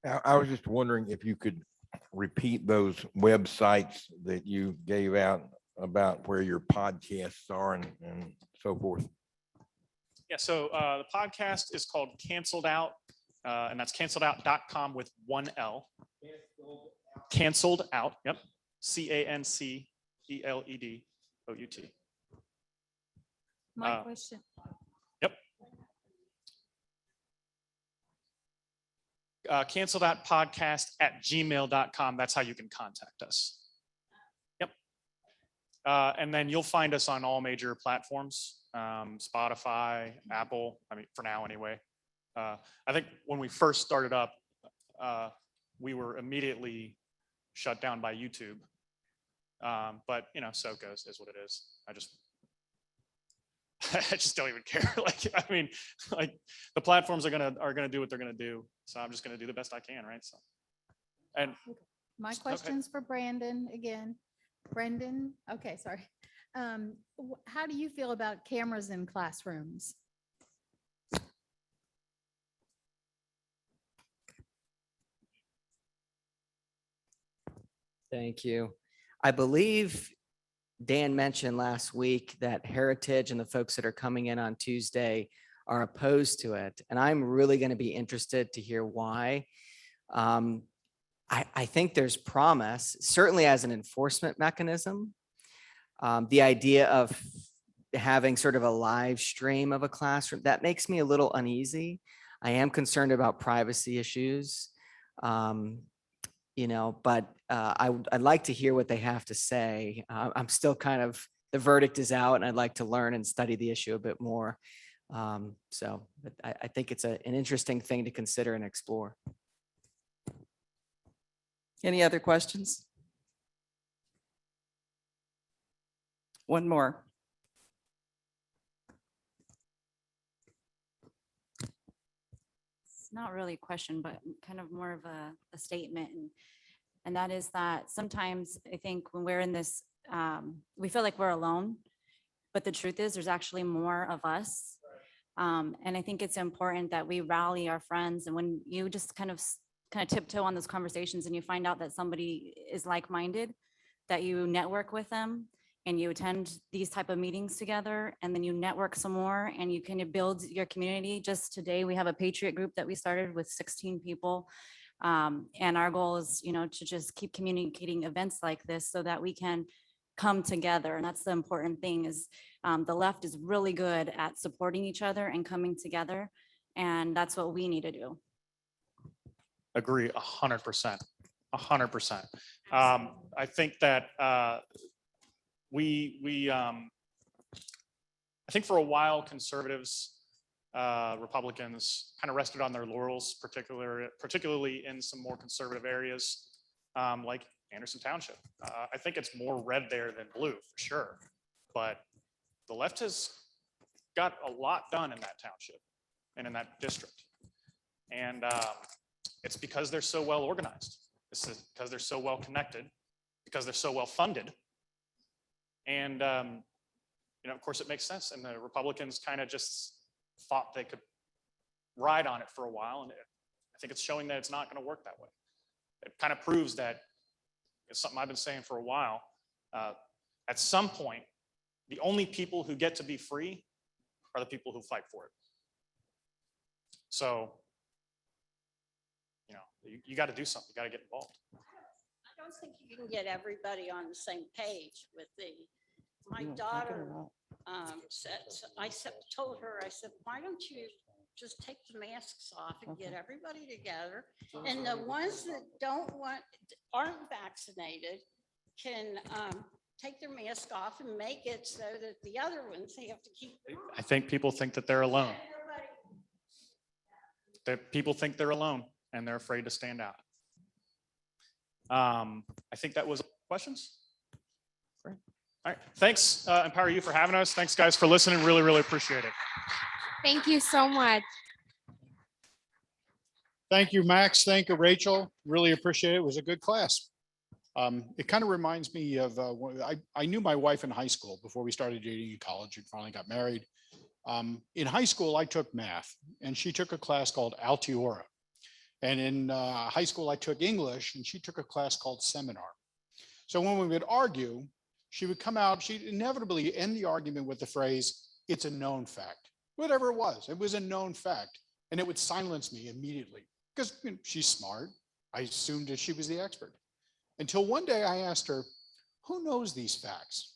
I was just wondering if you could repeat those websites that you gave out about where your podcasts are and so forth. Yeah, so the podcast is called Canceled Out, and that's canceledout.com with 1 L. Canceled Out, yep. CANCELEDOUT. My question. Yep. Canceledoutpodcast@gmail.com. That's how you can contact us. Yep. And then you'll find us on all major platforms, Spotify, Apple, I mean, for now anyway. I think when we first started up, we were immediately shut down by YouTube. But you know, so it goes, is what it is. I just don't even care. Like, I mean, like the platforms are gonna do what they're gonna do. So I'm just gonna do the best I can, right? So, and My question's for Brandon again. Brendan, okay, sorry. How do you feel about cameras in classrooms? Thank you. I believe Dan mentioned last week that Heritage and the folks that are coming in on Tuesday are opposed to it. And I'm really going to be interested to hear why. I think there's promise, certainly as an enforcement mechanism. The idea of having sort of a live stream of a classroom, that makes me a little uneasy. I am concerned about privacy issues. You know, but I'd like to hear what they have to say. I'm still kind of, the verdict is out, and I'd like to learn and study the issue a bit more. So but I think it's an interesting thing to consider and explore. Any other questions? One more. It's not really a question, but kind of more of a statement. And that is that sometimes I think when we're in this, we feel like we're alone, but the truth is there's actually more of us. And I think it's important that we rally our friends. And when you just kind of tiptoe on those conversations and you find out that somebody is like-minded, that you network with them and you attend these type of meetings together, and then you network some more and you kind of build your community. Just today, we have a Patriot group that we started with 16 people. And our goal is, you know, to just keep communicating events like this so that we can come together. And that's the important thing is the left is really good at supporting each other and coming together. And that's what we need to do. agree 100%. 100%. I think that I I think for a while, conservatives, Republicans kind of rested on their laurels, particularly in some more conservative areas like Anderson Township. I think it's more red there than blue for sure, but the left has got a lot done in that township and in that district. And it's because they're so well organized. It's because they're so well connected, because they're so well funded. And, of course, it makes sense. And the Republicans kind of just thought they could ride on it for a while. And I think it's showing that it's not going to work that way. It kind of proves that it's something I've been saying for a while. At some point, the only people who get to be free are the people who fight for it. So, you got to do something. You got to get involved. I don't think you can get everybody on the same page with my daughter told her, I said, why don't you just take the masks off and get everybody together? And the ones that aren't vaccinated can take their mask off and make it so that the other ones, they have to keep. I think people think that they're alone. That people think they're alone and they're afraid to stand out. I think that was questions. Great. All right. Thanks, Empower You, for having us. Thanks, guys, for listening. Really, really appreciate it. Thank you so much. Thank you, Max. Thank you, Rachel. Really appreciate it. It was a good class. It kind of reminds me of, I knew my wife in high school before we started dating in college and finally got married. In high school, I took math and she took a class called Altiora. And in high school, I took English and she took a class called Seminar. So when we would argue, she would come out, she'd inevitably end the argument with the phrase, it's a known fact. Whatever it was a known fact. And it would silence me immediately because she's smart. I assumed that she was the expert. Until one day I asked her, who knows these facts?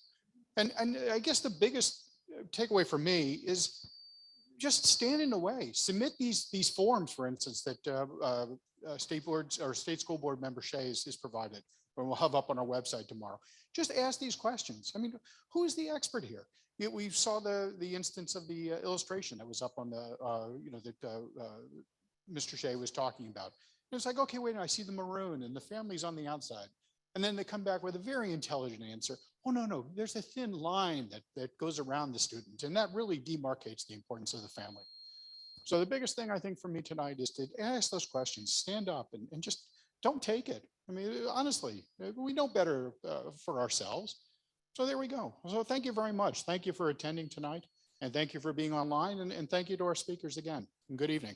And I guess the biggest takeaway for me is just stand in the way. Submit these forms, for instance, that state boards or state school board member Shea is provided, or we'll have up on our website tomorrow. Just ask these questions. I mean, who is the expert here? We saw the instance of the illustration that was up on the, that Mr. Shea was talking about. And it's like, okay, wait, I see the maroon and the family's on the outside. And then they come back with a very intelligent answer. Oh, no, there's a thin line that goes around the student. And that really demarcates the importance of the family. So the biggest thing I think for me tonight is to ask those questions, stand up and just don't take it. I mean, honestly, we know better for ourselves. So there we go. So thank you very much. Thank you for attending tonight. And thank you for being online. And thank you to our speakers again. And good evening.